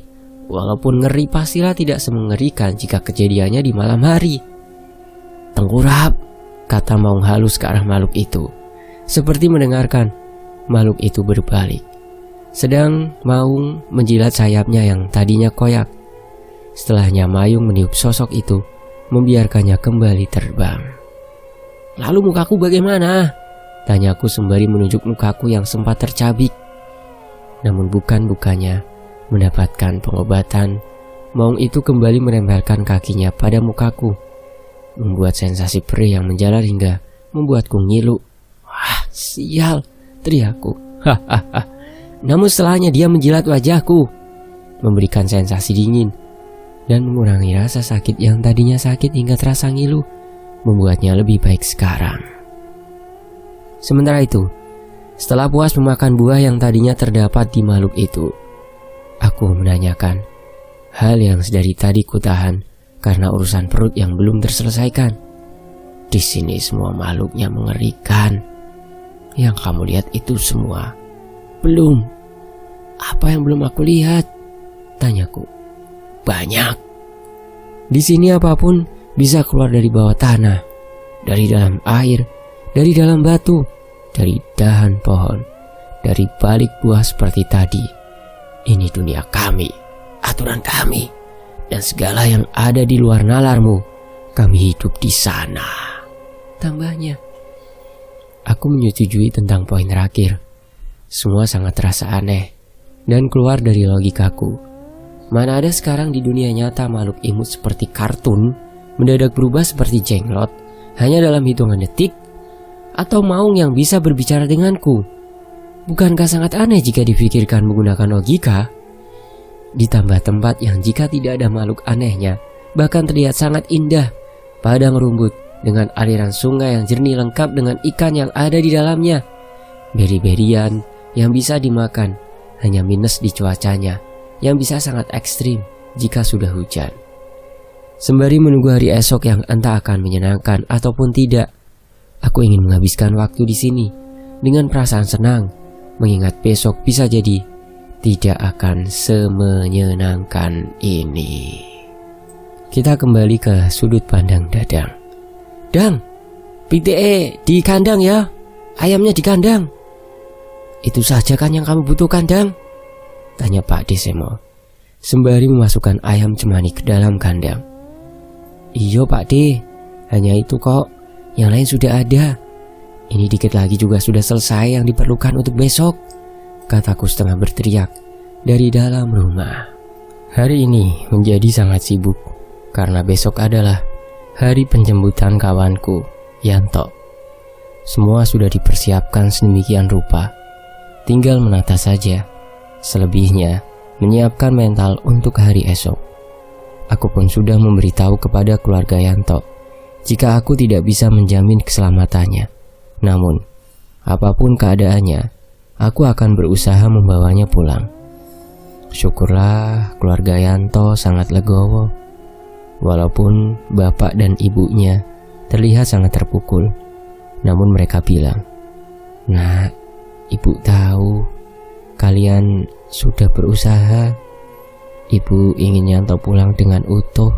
Walaupun ngeri, pastilah tidak semengerikan jika kejadiannya di malam hari. "Tengkurap," kata Maung halus ke arah makhluk itu. Seperti mendengarkan, makhluk itu berbalik. Sedang Maung menjilat sayapnya yang tadinya koyak. Setelahnya Mayung meniup sosok itu, membiarkannya kembali terbang. "Lalu mukaku bagaimana?" tanyaku sembari menunjuk mukaku yang sempat tercabik. Namun bukan-bukannya mendapatkan pengobatan, Maung itu kembali menempelkan kakinya pada mukaku, membuat sensasi perih yang menjalar hingga membuatku ngilu. "Wah, sial!" teriakku. Namun setelahnya dia menjilat wajahku, memberikan sensasi dingin dan mengurangi rasa sakit yang tadinya sakit hingga terasa ngilu, membuatnya lebih baik sekarang. Sementara itu, setelah puas memakan buah yang tadinya terdapat di makhluk itu, aku menanyakan hal yang sedari tadi kutahan karena urusan perut yang belum terselesaikan. "Di sini semua makhluknya mengerikan. Yang kamu lihat itu semua belum." "Apa yang belum aku lihat?" tanyaku. "Banyak. Di sini apapun bisa keluar dari bawah tanah, dari dalam air, dari dalam batu, dari dahan pohon, dari balik buah seperti tadi. Ini dunia kami, aturan kami, dan segala yang ada di luar nalarmu, kami hidup di sana." tambahnya. Aku menyetujui tentang poin terakhir. Semua sangat terasa aneh dan keluar dari logikaku. Mana ada sekarang di dunia nyata makhluk imut seperti kartun mendadak berubah seperti jenglot hanya dalam hitungan detik, atau maung yang bisa berbicara denganku. Bukankah sangat aneh jika dipikirkan menggunakan logika? Ditambah tempat yang jika tidak ada makhluk anehnya bahkan terlihat sangat indah, padang rumput dengan aliran sungai yang jernih lengkap dengan ikan yang ada di dalamnya, beri-berian yang bisa dimakan, hanya minus di cuacanya yang bisa sangat ekstrim jika sudah hujan. Sembari menunggu hari esok yang entah akan menyenangkan ataupun tidak, aku ingin menghabiskan waktu di sini dengan perasaan senang, mengingat besok bisa jadi tidak akan semenyenangkan ini. Kita kembali ke sudut pandang Dadang. Dang, PTE di kandang ya, ayamnya di kandang. Itu saja kan yang kamu butuhkan, Dang? Tanya Pak Desemo sembari memasukkan ayam cemani ke dalam kandang. Iya Pak D, hanya itu kok, yang lain sudah ada. Ini dikit lagi juga sudah selesai yang diperlukan untuk besok, kataku setengah berteriak dari dalam rumah. Hari ini menjadi sangat sibuk karena besok adalah hari penjemputan kawanku, Yanto. Semua sudah dipersiapkan sedemikian rupa, tinggal menata saja. Selebihnya menyiapkan mental untuk hari esok. Aku pun sudah memberitahu kepada keluarga Yanto jika aku tidak bisa menjamin keselamatannya. Namun, apapun keadaannya, aku akan berusaha membawanya pulang. Syukurlah keluarga Yanto sangat legowo. Walaupun bapak dan ibunya terlihat sangat terpukul, namun mereka bilang, "Nak, ibu tahu kalian sudah berusaha. Ibu ingin Yanto pulang dengan utuh.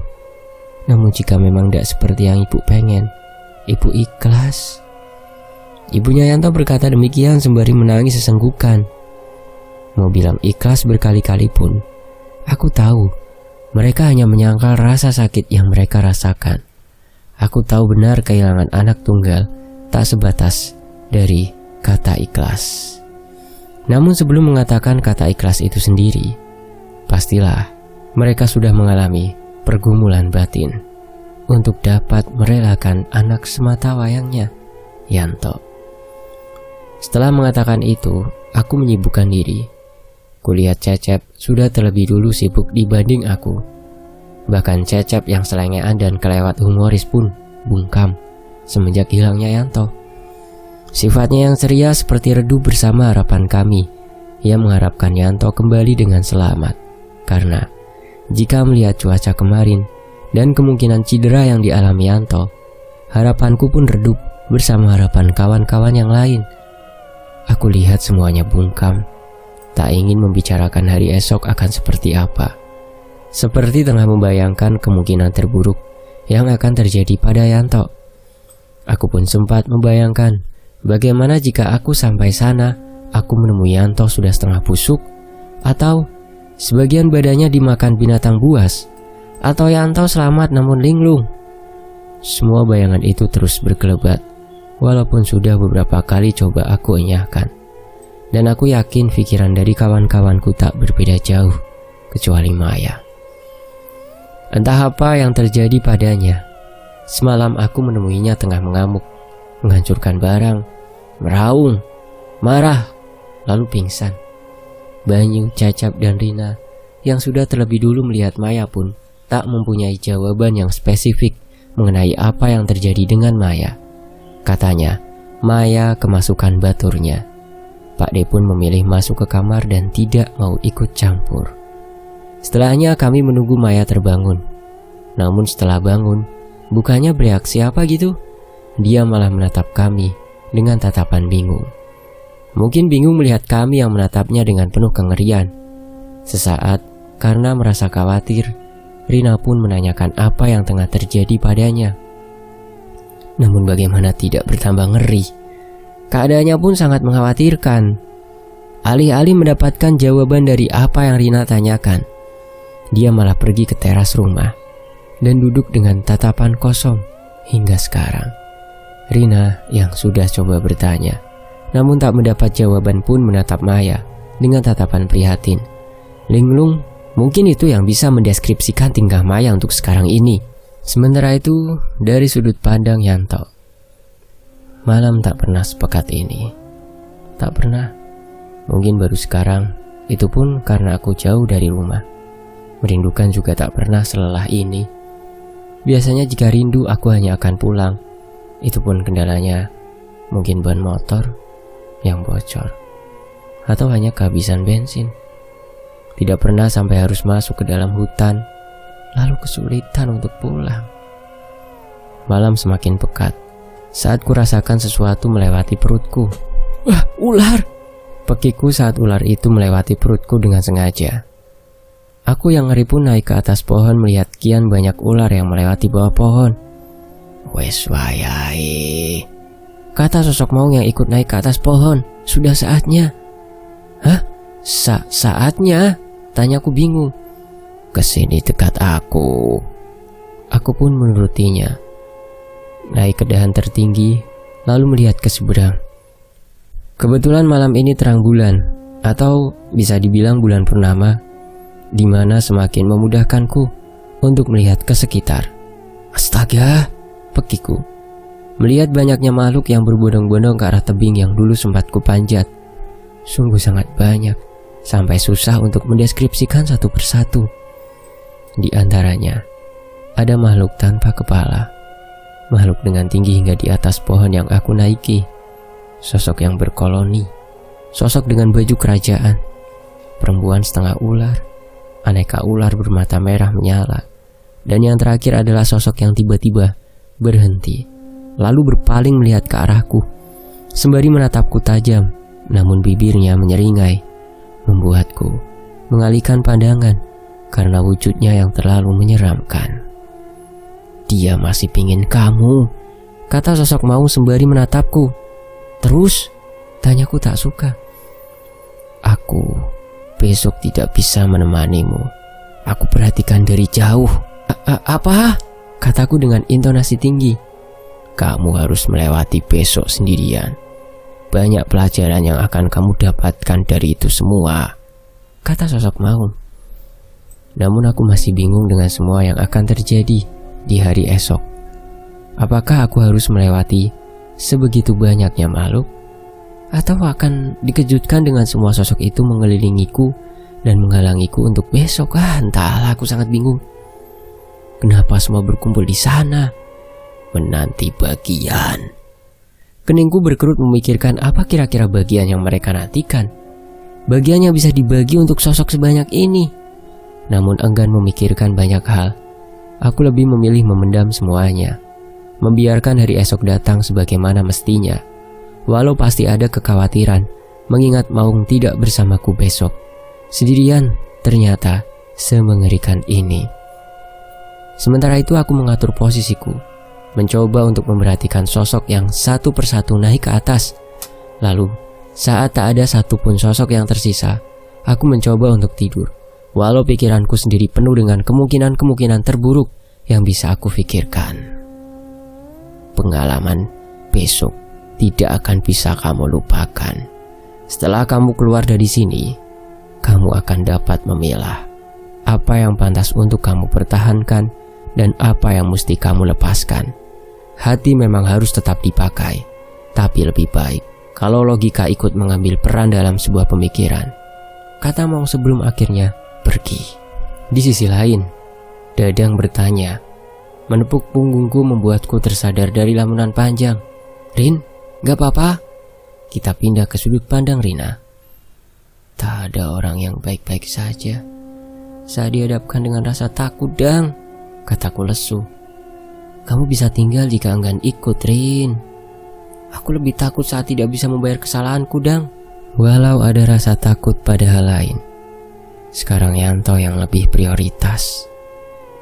Namun jika memang tidak seperti yang ibu pengen, ibu ikhlas." Ibunya Yanto berkata demikian sembari menangis sesenggukan. Mau bilang ikhlas berkali-kali pun, aku tahu mereka hanya menyangkal rasa sakit yang mereka rasakan. Aku tahu benar kehilangan anak tunggal tak sebatas dari kata ikhlas. Namun sebelum mengatakan kata ikhlas itu sendiri, pastilah mereka sudah mengalami pergumulan batin untuk dapat merelakan anak semata wayangnya, Yanto. Setelah mengatakan itu, aku menyibukkan diri. Kulihat Cecep sudah terlebih dulu sibuk dibanding aku. Bahkan Cecep yang selengean dan kelewat humoris pun bungkam semenjak hilangnya Yanto. Sifatnya yang ceria seperti redup bersama harapan kami yang mengharapkan Yanto kembali dengan selamat. Karena jika melihat cuaca kemarin dan kemungkinan cedera yang dialami Yanto, harapanku pun redup bersama harapan kawan-kawan yang lain. Aku lihat semuanya bungkam, tak ingin membicarakan hari esok akan seperti apa. Seperti tengah membayangkan kemungkinan terburuk yang akan terjadi pada Yanto. Aku pun sempat membayangkan bagaimana jika aku sampai sana, aku menemui Yanto sudah setengah busuk, atau sebagian badannya dimakan binatang buas, atau Yanto selamat namun linglung. Semua bayangan itu terus berkelebat, walaupun sudah beberapa kali coba aku enyahkan. Dan aku yakin pikiran dari kawan-kawanku tak berbeda jauh, kecuali Maya. Entah apa yang terjadi padanya. Semalam aku menemuinya tengah mengamuk, menghancurkan barang, meraung, marah, lalu pingsan. Banyu, Cacap, dan Rina yang sudah terlebih dulu melihat Maya pun tak mempunyai jawaban yang spesifik mengenai apa yang terjadi dengan Maya. Katanya, Maya kemasukan baturnya. Pak D pun memilih masuk ke kamar dan tidak mau ikut campur. Setelahnya kami menunggu Maya terbangun. Namun setelah bangun, bukannya bereaksi apa gitu. Dia malah menatap kami dengan tatapan bingung. Mungkin bingung melihat kami yang menatapnya dengan penuh kengerian. Sesaat, karena merasa khawatir, Rina pun menanyakan apa yang tengah terjadi padanya. Namun bagaimana tidak bertambah ngeri. Keadaannya pun sangat mengkhawatirkan. Alih-alih mendapatkan jawaban dari apa yang Rina tanyakan, dia malah pergi ke teras rumah dan duduk dengan tatapan kosong hingga sekarang. Rina yang sudah coba bertanya, namun tak mendapat jawaban pun menatap Maya dengan tatapan prihatin. Linglung, mungkin itu yang bisa mendeskripsikan tingkah Maya untuk sekarang ini. Sementara itu, dari sudut pandang Yanto, malam tak pernah sepekat ini. Tak pernah. Mungkin baru sekarang, itu pun karena aku jauh dari rumah. Merindukan juga tak pernah selelah ini. Biasanya jika rindu aku hanya akan pulang. Itu pun kendalanya mungkin ban motor yang bocor, atau hanya kehabisan bensin. Tidak pernah sampai harus masuk ke dalam hutan, lalu kesulitan untuk pulang. Malam semakin pekat saat kurasakan sesuatu melewati perutku. Wah, ular! Pekiku saat ular itu melewati perutku dengan sengaja. Aku yang ngeri pun naik ke atas pohon melihat kian banyak ular yang melewati bawah pohon. Wes wayai, kata sosok maung yang ikut naik ke atas pohon. Sudah saatnya. Hah? Saatnya? Tanyaku bingung. Kesini dekat aku. Aku pun menurutinya. Naik ke dahan tertinggi, lalu melihat ke seberang. Kebetulan malam ini terang bulan, atau bisa dibilang bulan purnama, di mana semakin memudahkanku untuk melihat ke sekitar. Astaga, pekiku. Melihat banyaknya makhluk yang berbondong-bondong ke arah tebing yang dulu sempat kupanjat. Sungguh sangat banyak, sampai susah untuk mendeskripsikan satu persatu. Di antaranya, ada makhluk tanpa kepala, makhluk dengan tinggi hingga di atas pohon yang aku naiki, sosok yang berkoloni, sosok dengan baju kerajaan, perempuan setengah ular, aneka ular bermata merah menyala, dan yang terakhir adalah sosok yang tiba-tiba berhenti, lalu berpaling melihat ke arahku, sembari menatapku tajam, namun bibirnya menyeringai, membuatku mengalihkan pandangan karena wujudnya yang terlalu menyeramkan. Dia masih pingin kamu, kata sosok maung sembari menatapku. Terus? Tanyaku tak suka. Aku besok tidak bisa menemanimu. Aku perhatikan dari jauh. Apa? Kataku dengan intonasi tinggi. Kamu harus melewati besok sendirian. Banyak pelajaran yang akan kamu dapatkan dari itu semua, kata sosok maung. Namun aku masih bingung dengan semua yang akan terjadi di hari esok. Apakah aku harus melewati sebegitu banyaknya makhluk, atau akan dikejutkan dengan semua sosok itu mengelilingiku dan menghalangiku untuk besok? Entahlah, aku sangat bingung. Kenapa semua berkumpul di sana? Menanti bagian. Keningku berkerut memikirkan apa kira-kira bagian yang mereka nantikan. Bagian yang bisa dibagi untuk sosok sebanyak ini. Namun enggan memikirkan banyak hal. Aku lebih memilih memendam semuanya, membiarkan hari esok datang sebagaimana mestinya. Walau pasti ada kekhawatiran, mengingat maung tidak bersamaku besok. Sendirian ternyata semengerikan ini. Sementara itu aku mengatur posisiku, mencoba untuk memperhatikan sosok yang satu persatu naik ke atas. Lalu, saat tak ada satupun sosok yang tersisa, aku mencoba untuk tidur. Walau pikiranku sendiri penuh dengan kemungkinan-kemungkinan terburuk yang bisa aku pikirkan. Pengalaman besok tidak akan bisa kamu lupakan. Setelah kamu keluar dari sini, kamu akan dapat memilah apa yang pantas untuk kamu pertahankan dan apa yang mesti kamu lepaskan. Hati memang harus tetap dipakai, tapi lebih baik kalau logika ikut mengambil peran dalam sebuah pemikiran, kata Maung sebelum akhirnya pergi. Di sisi lain, Dadang bertanya. Menepuk punggungku membuatku tersadar dari lamunan panjang. Rin, gak apa-apa? Kita pindah ke sudut pandang Rina. Tak ada orang yang baik-baik saja saat dihadapkan dengan rasa takut, Dang, kataku lesu. Kamu bisa tinggal jika enggan ikut, Rin. Aku lebih takut saat tidak bisa membayar kesalahanku, Dang. Walau ada rasa takut pada hal lain, sekarang Yanto yang lebih prioritas,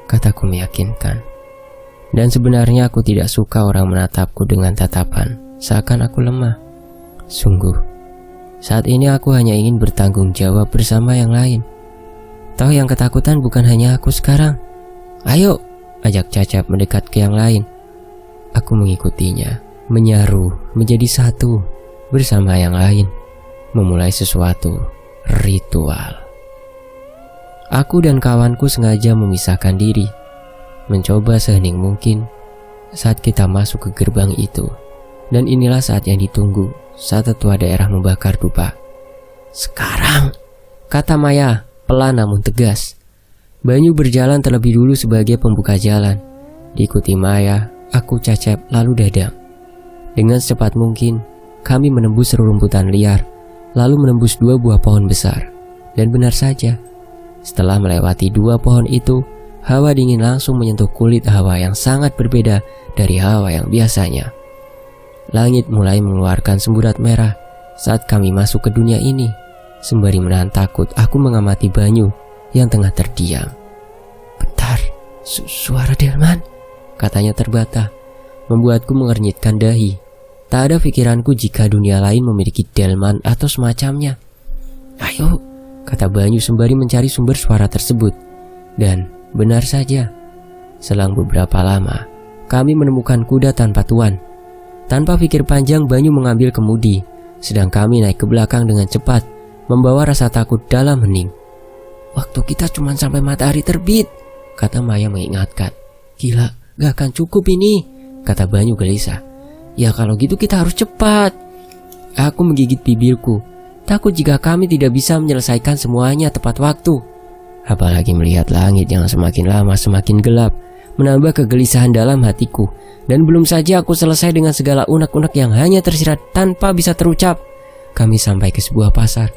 kataku meyakinkan. Dan sebenarnya aku tidak suka orang menatapku dengan tatapan seakan aku lemah. Sungguh, saat ini aku hanya ingin bertanggung jawab bersama yang lain. Tahu yang ketakutan bukan hanya aku sekarang. Ayo, ajak Cacap mendekat ke yang lain. Aku mengikutinya, menyaru menjadi satu bersama yang lain, memulai sesuatu ritual. Aku dan kawanku sengaja memisahkan diri, mencoba sehening mungkin saat kita masuk ke gerbang itu. Dan inilah saat yang ditunggu, saat tetua daerah membakar dupa. "Sekarang," kata Maya, pelan namun tegas. Banyu berjalan terlebih dulu sebagai pembuka jalan. Diikuti Maya, aku, Cecep, lalu Dadang. Dengan secepat mungkin, kami menembus rerumputan liar, lalu menembus 2 buah pohon besar. Dan benar saja, setelah melewati 2 pohon itu, hawa dingin langsung menyentuh kulit hawa yang sangat berbeda dari hawa yang biasanya. Langit mulai mengeluarkan semburat merah saat kami masuk ke dunia ini. Sembari menahan takut, aku mengamati Banyu yang tengah terdiam. "Bentar, suara delman," katanya terbata, membuatku mengernyitkan dahi. Tak ada pikiranku jika dunia lain memiliki delman atau semacamnya. "Ayo," kata Banyu sembari mencari sumber suara tersebut. Dan benar saja, selang beberapa lama, kami menemukan kuda tanpa tuan. Tanpa pikir panjang, Banyu mengambil kemudi, sedang kami naik ke belakang dengan cepat, membawa rasa takut dalam hening. "Waktu kita cuma sampai matahari terbit," kata Maya mengingatkan. "Gila, gak akan cukup ini," kata Banyu gelisah. "Ya kalau gitu kita harus cepat." Aku menggigit bibirku, takut jika kami tidak bisa menyelesaikan semuanya tepat waktu. Apalagi melihat langit yang semakin lama semakin gelap, menambah kegelisahan dalam hatiku. Dan belum saja aku selesai dengan segala unek-unek yang hanya tersirat tanpa bisa terucap, kami sampai ke sebuah pasar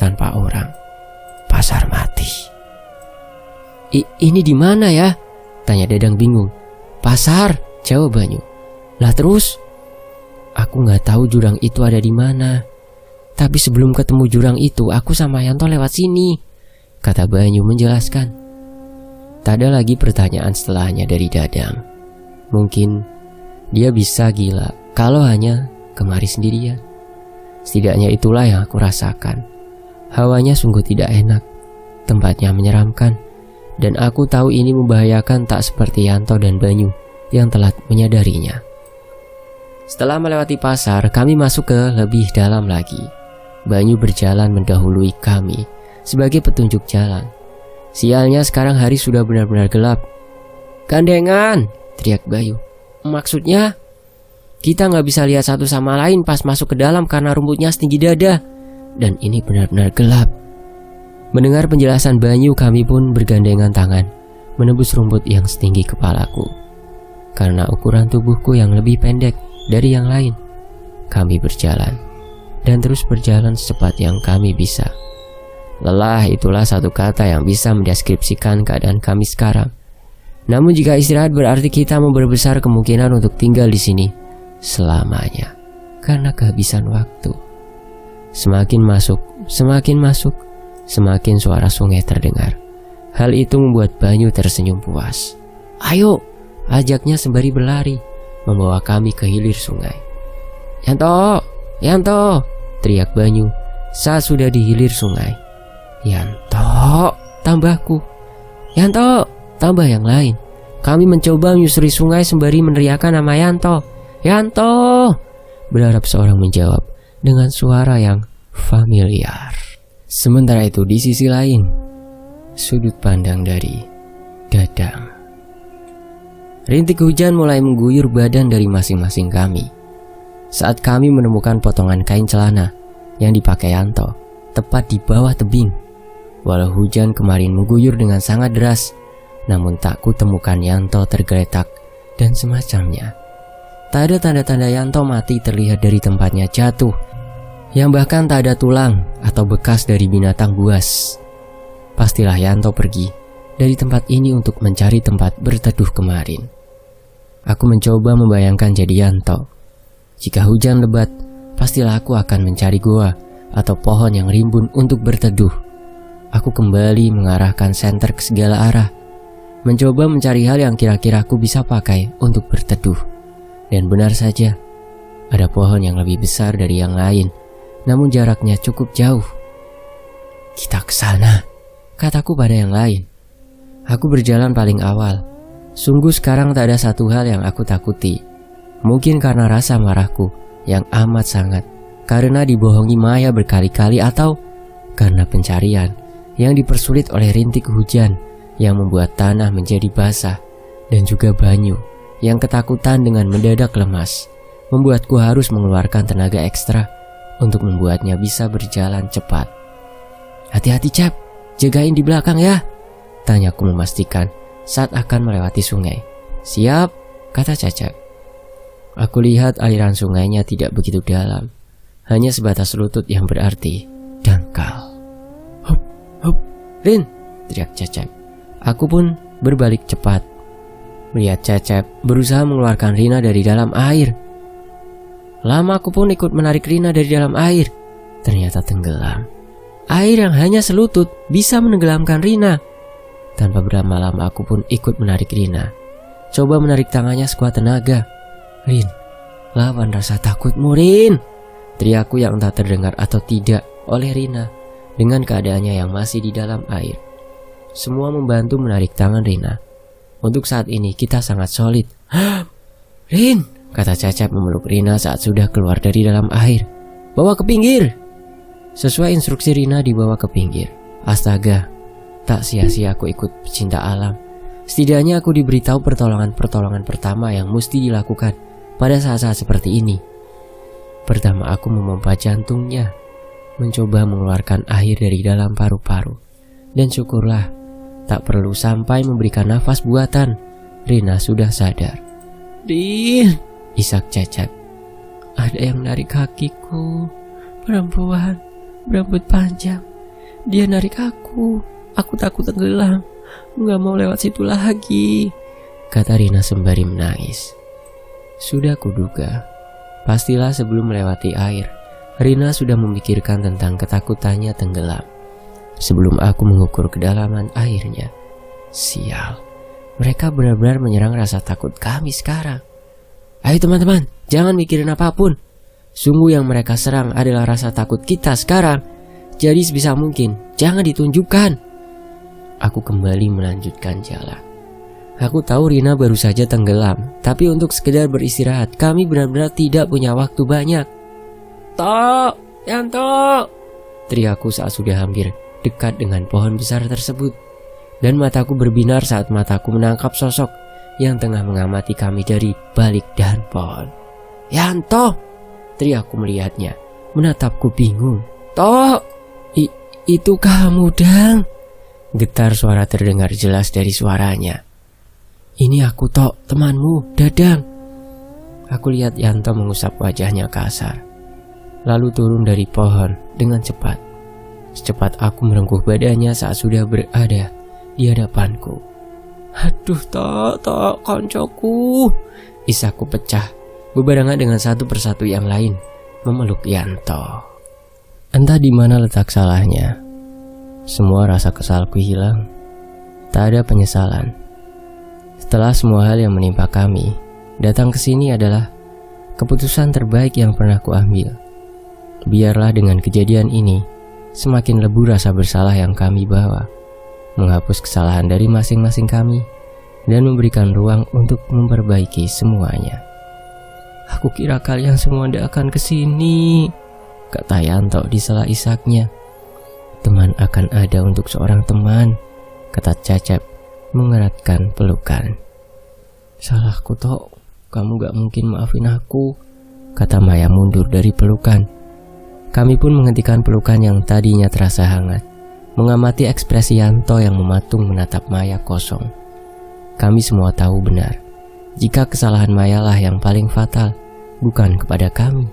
tanpa orang, pasar mati. "Ini di mana ya?" tanya Dadang bingung. "Pasar," jawab Banyu. "Lah terus?" "Aku nggak tahu jurang itu ada di mana. Tapi sebelum ketemu jurang itu, aku sama Yanto lewat sini," kata Banyu menjelaskan. Tak ada lagi pertanyaan setelahnya dari Dadang. Mungkin dia bisa gila kalau hanya kemari sendirian. Setidaknya itulah yang aku rasakan. Hawanya sungguh tidak enak, tempatnya menyeramkan, dan aku tahu ini membahayakan tak seperti Yanto dan Banyu yang telat menyadarinya. Setelah melewati pasar, kami masuk ke lebih dalam lagi. Banyu berjalan mendahului kami sebagai petunjuk jalan. Sialnya sekarang hari sudah benar-benar gelap. "Gandengan!" teriak Banyu. "Maksudnya?" "Kita nggak bisa lihat satu sama lain pas masuk ke dalam karena rumputnya setinggi dada. Dan ini benar-benar gelap." Mendengar penjelasan Banyu, kami pun bergandengan tangan menembus rumput yang setinggi kepalaku. Karena ukuran tubuhku yang lebih pendek dari yang lain, kami berjalan dan terus berjalan secepat yang kami bisa. Lelah itulah satu kata yang bisa mendeskripsikan keadaan kami sekarang. Namun jika istirahat berarti kita memperbesar kemungkinan untuk tinggal di sini selamanya karena kehabisan waktu. Semakin masuk, semakin suara sungai terdengar. Hal itu membuat Banyu tersenyum puas. "Ayo," ajaknya sembari berlari, membawa kami ke hilir sungai. "Yanto, Yanto," teriak Banyu saat sudah di hilir sungai. "Yanto," tambahku. "Yanto," tambah yang lain. Kami mencoba menyusuri sungai sembari meneriakkan nama Yanto. "Yanto!" berharap seorang menjawab dengan suara yang familiar. Sementara itu di sisi lain, sudut pandang dari Dadang. Rintik hujan mulai mengguyur badan dari masing-masing kami saat kami menemukan potongan kain celana yang dipakai Yanto tepat di bawah tebing. Walau hujan kemarin mengguyur dengan sangat deras, namun tak kutemukan Yanto tergeletak dan semacamnya. Tak ada tanda-tanda Yanto mati terlihat dari tempatnya jatuh, yang bahkan tak ada tulang atau bekas dari binatang buas. Pastilah Yanto pergi dari tempat ini untuk mencari tempat berteduh kemarin. Aku mencoba membayangkan jadi Yanto. Jika hujan lebat, pastilah aku akan mencari goa atau pohon yang rimbun untuk berteduh. Aku kembali mengarahkan senter ke segala arah, mencoba mencari hal yang kira-kira aku bisa pakai untuk berteduh. Dan benar saja, ada pohon yang lebih besar dari yang lain, namun jaraknya cukup jauh. "Kita ke sana," kataku pada yang lain. Aku berjalan paling awal. Sungguh sekarang tak ada satu hal yang aku takuti. Mungkin karena rasa marahku yang amat sangat karena dibohongi Maya berkali-kali, atau karena pencarian yang dipersulit oleh rintik hujan yang membuat tanah menjadi basah, dan juga Banyu yang ketakutan dengan mendadak lemas membuatku harus mengeluarkan tenaga ekstra untuk membuatnya bisa berjalan cepat. "Hati-hati Cep, jagain di belakang ya," tanyaku memastikan saat akan melewati sungai. "Siap," kata Cecep. Aku lihat aliran sungainya tidak begitu dalam, hanya sebatas lutut yang berarti dangkal. "Hup, hup, Rin," teriak Cecep. Aku pun berbalik cepat, melihat Cecep berusaha mengeluarkan Rina dari dalam air. Lama aku pun ikut menarik Rina dari dalam air. Ternyata tenggelam. Air yang hanya selutut bisa menenggelamkan Rina. Tanpa berlama-lama aku pun ikut menarik Rina. Coba menarik tangannya sekuat tenaga. "Rin, lawan rasa takutmu, Rin," teriakku yang entah terdengar atau tidak oleh Rina dengan keadaannya yang masih di dalam air. Semua membantu menarik tangan Rina. Untuk saat ini kita sangat solid. "Rin," kata Cecep memeluk Rina saat sudah keluar dari dalam air. "Bawa ke pinggir." Sesuai instruksi, Rina dibawa ke pinggir. Astaga, tak sia-sia aku ikut pecinta alam. Setidaknya aku diberitahu pertolongan pertama yang mesti dilakukan pada saat-saat seperti ini. Pertama aku memompa jantungnya, mencoba mengeluarkan air dari dalam paru-paru. Dan syukurlah, tak perlu sampai memberikan nafas buatan, Rina sudah sadar. "Rin," isak Cecep, "ada yang narik kakiku. Perempuan berambut panjang. Dia narik aku. Aku takut tenggelam. Nggak mau lewat situ lagi," kata Rina sembari menangis. Sudah kuduga, pastilah sebelum melewati air, Rina sudah memikirkan tentang ketakutannya tenggelam. Sebelum aku mengukur kedalaman airnya, sial, mereka benar-benar menyerang rasa takut kami sekarang. "Ayo teman-teman, jangan mikirin apapun. Sungguh yang mereka serang adalah rasa takut kita sekarang. Jadi sebisa mungkin jangan ditunjukkan." Aku kembali melanjutkan jalan. Aku tahu Rina baru saja tenggelam, tapi untuk sekedar beristirahat kami benar-benar tidak punya waktu banyak. "Tok, Yanto!" teriakku saat sudah hampir dekat dengan pohon besar tersebut. Dan mataku berbinar saat mataku menangkap sosok yang tengah mengamati kami dari balik dahan pohon. "Yanto!" teriakku melihatnya, menatapku bingung. "Tok, itu kamu, Dang?" Getar suara terdengar jelas dari suaranya. "Ini aku, Tok, temanmu, Dadang." Aku lihat Yanto mengusap wajahnya kasar, lalu turun dari pohon dengan cepat. Secepat aku merengkuh badannya saat sudah berada di hadapanku. "Aduh, Tok, koncoku," isakku pecah, bebarengan dengan satu persatu yang lain memeluk Yanto. Entah di mana letak salahnya, semua rasa kesalku hilang. Tak ada penyesalan. Setelah semua hal yang menimpa kami, datang ke sini adalah keputusan terbaik yang pernah kuambil. Biarlah dengan kejadian ini semakin lebur rasa bersalah yang kami bawa, menghapus kesalahan dari masing-masing kami, dan memberikan ruang untuk memperbaiki semuanya. "Aku kira kalian semua tidak akan kesini," kata Yanto di sela isaknya. "Teman akan ada untuk seorang teman," kata Cecep mengeratkan pelukan. "Salahku, Tok, kamu gak mungkin maafin aku," kata Maya mundur dari pelukan. Kami pun menghentikan pelukan yang tadinya terasa hangat, mengamati ekspresi Yanto yang mematung menatap Maya kosong. Kami semua tahu benar, jika kesalahan Maya lah yang paling fatal, bukan kepada kami,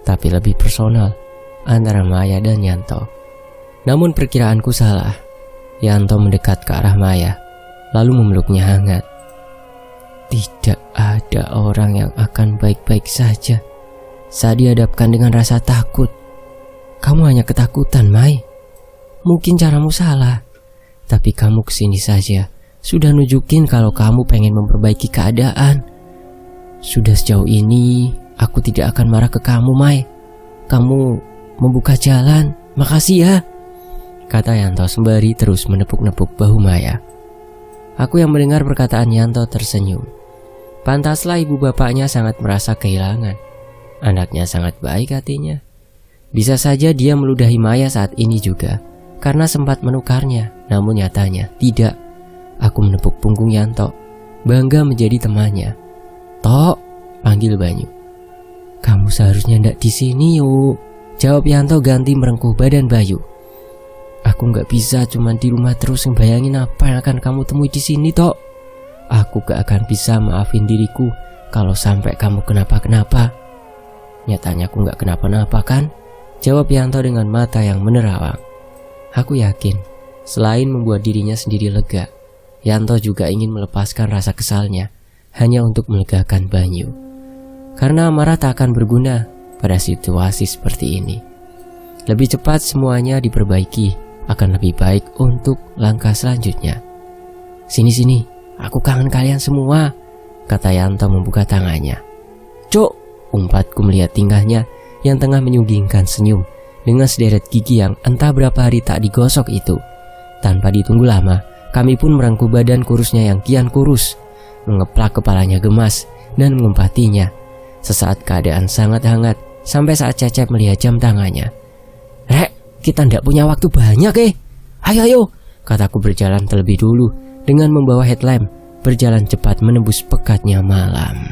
tapi lebih personal antara Maya dan Yanto. Namun perkiraanku salah. Yanto mendekat ke arah Maya, lalu memeluknya hangat. Tidak ada orang yang akan baik-baik saja saat dihadapkan dengan rasa takut. Kamu hanya ketakutan, Mai. Mungkin caramu salah, tapi kamu kesini saja sudah nunjukin kalau kamu pengen memperbaiki keadaan. Sudah sejauh ini, aku tidak akan marah ke kamu, Mai. Kamu membuka jalan, makasih ya, kata Yanto sembari terus menepuk-nepuk bahu Maya. Aku yang mendengar perkataan Yanto tersenyum. Pantaslah ibu bapaknya sangat merasa kehilangan. Anaknya sangat baik hatinya. Bisa saja dia meludahi Maya saat ini juga, karena sempat menukarnya. Namun nyatanya tidak. Aku menepuk punggung Yanto, bangga menjadi temannya. "Tok," panggil Banyu. "Kamu seharusnya ndak di sini yuk," jawab Yanto ganti merengkuh badan Bayu. "Aku nggak bisa cuman di rumah terus ngebayangin apa yang akan kamu temui di sini, Tok. Aku gak akan bisa maafin diriku kalau sampai kamu kenapa-kenapa." "Nyatanya aku gak kenapa-napa kan?" jawab Yanto dengan mata yang menerawang. Aku yakin, selain membuat dirinya sendiri lega, Yanto juga ingin melepaskan rasa kesalnya hanya untuk melegakan Banyu. Karena amarah tak akan berguna pada situasi seperti ini. Lebih cepat semuanya diperbaiki akan lebih baik untuk langkah selanjutnya. "Sini-sini, aku kangen kalian semua," kata Yanto membuka tangannya. "Cuk," umpatku melihat tingkahnya yang tengah menyunggingkan senyum dengan sederet gigi yang entah berapa hari tak digosok itu. Tanpa ditunggu lama, kami pun merangkul badan kurusnya yang kian kurus, mengeplak kepalanya gemas dan mengempatinya. Sesaat keadaan sangat hangat sampai saat Cecep melihat jam tangannya. "Rek, kita ndak punya waktu banyak Ayo," kataku berjalan terlebih dulu dengan membawa headlamp, berjalan cepat menembus pekatnya malam.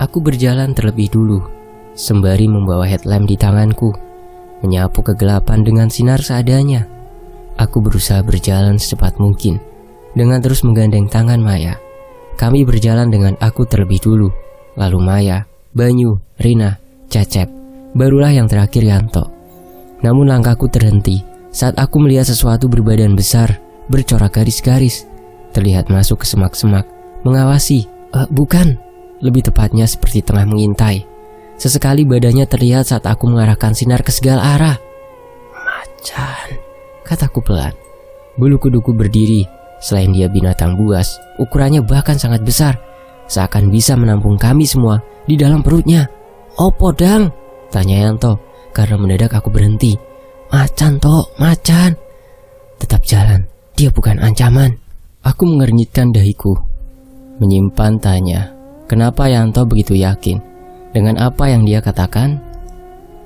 Aku berjalan terlebih dulu, sembari membawa headlamp di tanganku, menyapu kegelapan dengan sinar seadanya. Aku berusaha berjalan secepat mungkin, dengan terus menggandeng tangan Maya. Kami berjalan dengan aku terlebih dulu, lalu Maya, Banyu, Rina, Cecep, barulah yang terakhir Yanto. Namun langkahku terhenti saat aku melihat sesuatu berbadan besar, bercorak garis-garis, terlihat masuk ke semak-semak, mengawasi. Bukan, lebih tepatnya seperti tengah mengintai. Sesekali badannya terlihat saat aku mengarahkan sinar ke segala arah. "Macan," kataku pelan. Bulu kuduku berdiri. Selain dia binatang buas, ukurannya bahkan sangat besar, seakan bisa menampung kami semua di dalam perutnya. "Opo dang?" tanya Yanto, karena mendadak aku berhenti. "Macan, Tok, macan." "Tetap jalan, dia bukan ancaman." Aku mengernyitkan dahiku, menyimpan tanya, kenapa Yanto begitu yakin dengan apa yang dia katakan?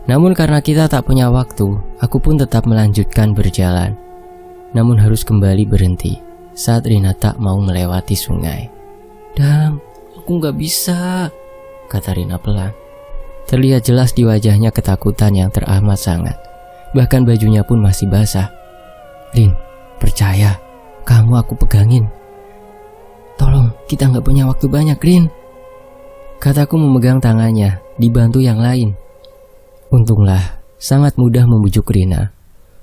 Namun karena kita tak punya waktu, aku pun tetap melanjutkan berjalan. Namun harus kembali berhenti saat Rina tak mau melewati sungai. "Dang, aku gak bisa," kata Rina pelan. Terlihat jelas di wajahnya ketakutan yang teramat sangat. Bahkan bajunya pun masih basah. "Rin, percaya, kamu aku pegangin. Tolong, kita gak punya waktu banyak, Rin," kataku memegang tangannya, dibantu yang lain. Untunglah, sangat mudah membujuk Rina.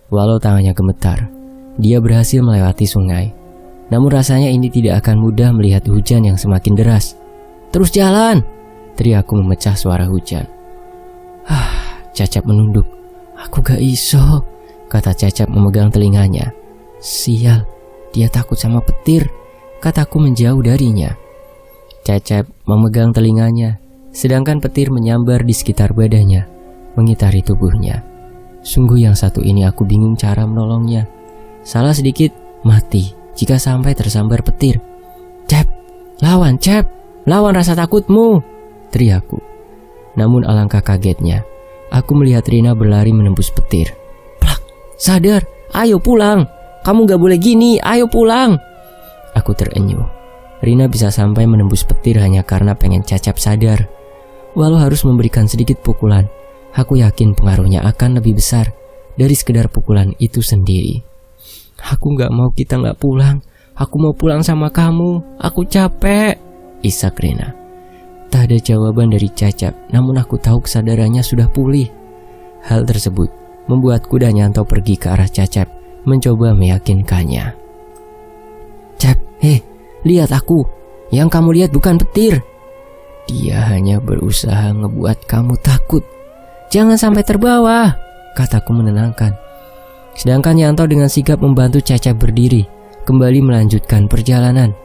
Walau tangannya gemetar, dia berhasil melewati sungai. Namun rasanya ini tidak akan mudah melihat hujan yang semakin deras. "Terus jalan!" teriakku memecah suara hujan. Cecep menunduk. "Aku gak iso," kata Cecep memegang telinganya. "Sial, dia takut sama petir," kataku menjauh darinya. Cecep memegang telinganya, sedangkan petir menyambar di sekitar badannya, mengitari tubuhnya. Sungguh yang satu ini aku bingung cara menolongnya. Salah sedikit, mati jika sampai tersambar petir. Cep, lawan rasa takutmu," teriakku. Namun alangkah kagetnya, aku melihat Rina berlari menembus petir. "Plak, sadar, ayo pulang. Kamu gak boleh gini, ayo pulang." Aku terenyuh. Rina bisa sampai menembus petir hanya karena pengen Cecep sadar. Walau harus memberikan sedikit pukulan, aku yakin pengaruhnya akan lebih besar dari sekedar pukulan itu sendiri. "Aku gak mau kita gak pulang. Aku mau pulang sama kamu. Aku capek," isak Rina. Tak ada jawaban dari Cecep, namun aku tahu kesadarannya sudah pulih. Hal tersebut membuatku dan Yanto pergi ke arah Cecep, mencoba meyakinkannya. "Cep, lihat aku. Yang kamu lihat bukan petir. Dia hanya berusaha ngebuat kamu takut. Jangan sampai terbawa," kataku menenangkan. Sedangkan Yanto dengan sigap membantu Cecep berdiri, kembali melanjutkan perjalanan.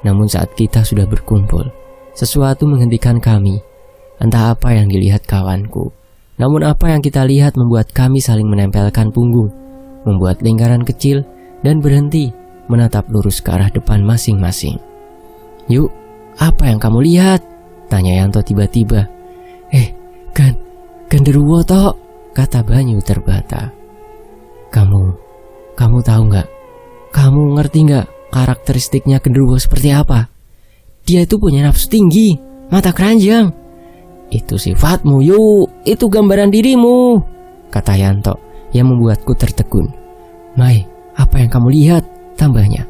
Namun saat kita sudah berkumpul, sesuatu menghentikan kami. Entah apa yang dilihat kawanku, namun apa yang kita lihat membuat kami saling menempelkan punggung, membuat lingkaran kecil dan berhenti menatap lurus ke arah depan masing-masing. "Yuk, apa yang kamu lihat? Tanya Yanto tiba-tiba. Genderuwo toh, kata Banyu terbata. Kamu tahu nggak? Kamu ngerti nggak karakteristiknya genderuwo seperti apa? Dia itu punya nafsu tinggi, mata keranjang. Itu sifatmu, yuk. Itu gambaran dirimu, kata Yanto yang membuatku tertegun. Mai, apa yang kamu lihat? Tambahnya.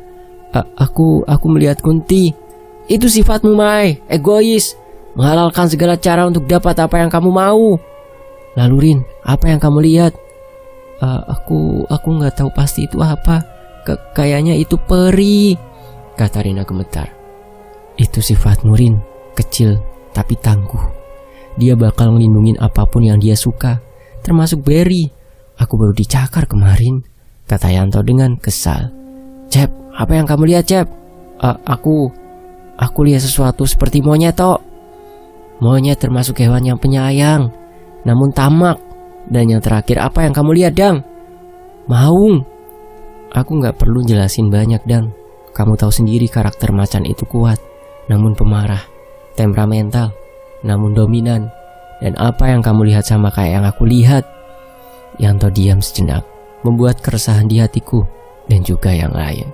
Aku melihat Kunti. Itu sifatmu, Mai. Egois, menghalalkan segala cara untuk dapat apa yang kamu mau. Lalu Rin, apa yang kamu lihat? Aku nggak tahu pasti itu apa. Kayaknya itu peri, kata Rina gemetar. Itu sifatmu, Rin. Kecil tapi tangguh. Dia bakal ngelindungin apapun yang dia suka, termasuk Berry. Aku baru dicakar kemarin, kata Yanto dengan kesal. Cep, apa yang kamu lihat, Cep? Aku lihat sesuatu seperti monyet, Tok. Monyet termasuk hewan yang penyayang, namun tamak. Dan yang terakhir, apa yang kamu lihat, Dang? Maung. Aku gak perlu jelasin banyak, Dang. Kamu tahu sendiri karakter macan itu kuat, namun pemarah, temperamental, namun dominan. Dan apa yang kamu lihat sama kayak yang aku lihat? Yanto diam sejenak, membuat keresahan di hatiku dan juga yang lain.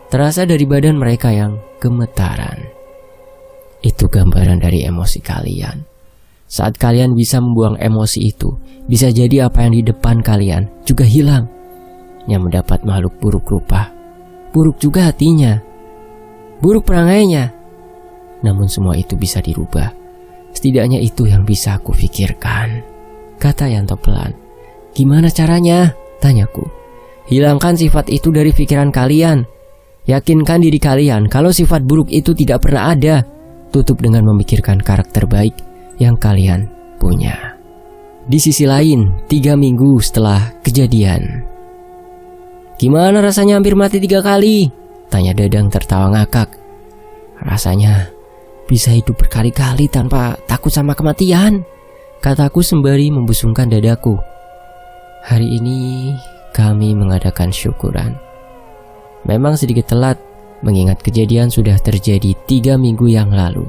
Terasa dari badan mereka yang gemetaran. Itu gambaran dari emosi kalian. Saat kalian bisa membuang emosi itu, bisa jadi apa yang di depan kalian juga hilang. Yang mendapat makhluk buruk rupa, buruk juga hatinya, buruk perangainya. Namun semua itu bisa dirubah. Setidaknya itu yang bisa aku pikirkan, kata Yanto pelan. Gimana caranya? Tanyaku. Hilangkan sifat itu dari pikiran kalian. Yakinkan diri kalian kalau sifat buruk itu tidak pernah ada. Tutup dengan memikirkan karakter baik yang kalian punya. Di sisi lain, 3 minggu setelah kejadian. Gimana rasanya hampir mati 3 kali? Tanya Dadang tertawa ngakak. Rasanya bisa hidup berkali-kali tanpa takut sama kematian, kataku sembari membusungkan dadaku. Hari ini kami mengadakan syukuran. Memang sedikit telat, mengingat kejadian sudah terjadi 3 minggu yang lalu.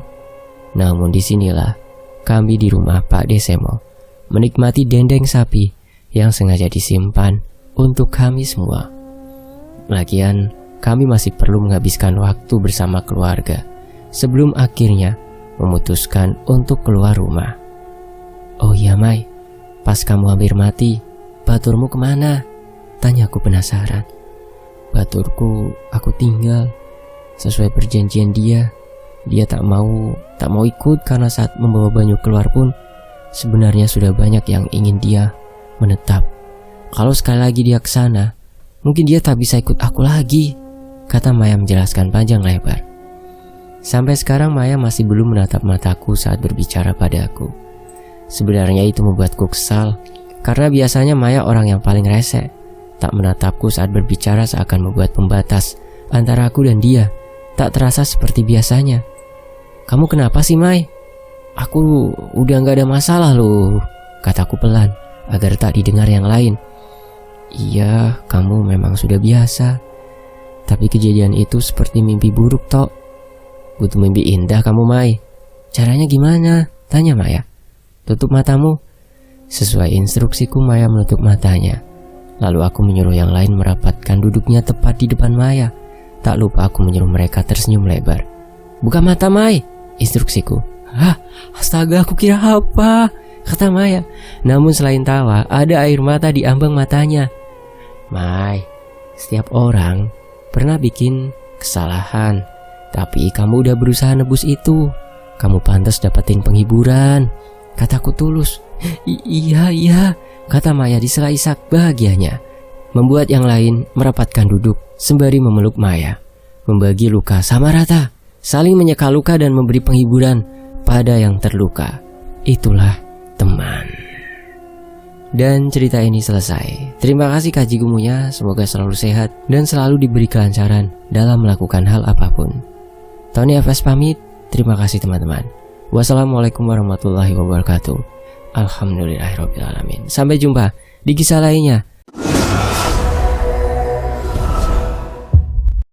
Namun disinilah kami di rumah Pak Desemo menikmati dendeng sapi yang sengaja disimpan untuk kami semua. Lagian kami masih perlu menghabiskan waktu bersama keluarga sebelum akhirnya memutuskan untuk keluar rumah. Oh iya Mai, pas kamu hampir mati, baturmu kemana? Tanyaku penasaran. Baturku aku tinggal. Sesuai perjanjian dia tak mau ikut karena saat membawa Banyu keluar pun sebenarnya sudah banyak yang ingin dia menetap. Kalau sekali lagi dia kesana, mungkin dia tak bisa ikut aku lagi, kata Maya menjelaskan panjang lebar. Sampai sekarang Maya masih belum menatap mataku saat berbicara padaku. Sebenarnya itu membuatku kesal, karena biasanya Maya orang yang paling rese. Tak menatapku saat berbicara seakan membuat pembatas antara aku dan dia. Tak terasa seperti biasanya. Kamu kenapa sih, Mai? Aku udah gak ada masalah loh, kataku pelan agar tak didengar yang lain. Iya, kamu memang sudah biasa. Tapi kejadian itu seperti mimpi buruk, Tok. Butuh mimpi indah kamu, Mai. Caranya gimana? Tanya Maya. Tutup matamu. Sesuai instruksiku, Maya menutup matanya. Lalu aku menyuruh yang lain merapatkan duduknya tepat di depan Maya. Tak lupa aku menyuruh mereka tersenyum lebar. Buka mata, Mai, instruksiku. Hah, astaga, aku kira apa? Kata Maya. Namun selain tawa, ada air mata di ambang matanya. Mai, setiap orang pernah bikin kesalahan, tapi kamu udah berusaha nebus itu. Kamu pantas dapetin penghiburan, kataku tulus. Iya, kata Maya disela isak bahagianya. Membuat yang lain merapatkan duduk sembari memeluk Maya. Membagi luka sama rata, saling menyeka luka dan memberi penghiburan pada yang terluka. Itulah teman. Dan cerita ini selesai. Terima kasih Kak Jigumunya, semoga selalu sehat dan selalu diberi kelancaran dalam melakukan hal apapun. Tony FS pamit, terima kasih teman-teman. Wassalamualaikum warahmatullahi wabarakatuh. Alhamdulillahirrabbilalamin. Sampai jumpa di kisah lainnya.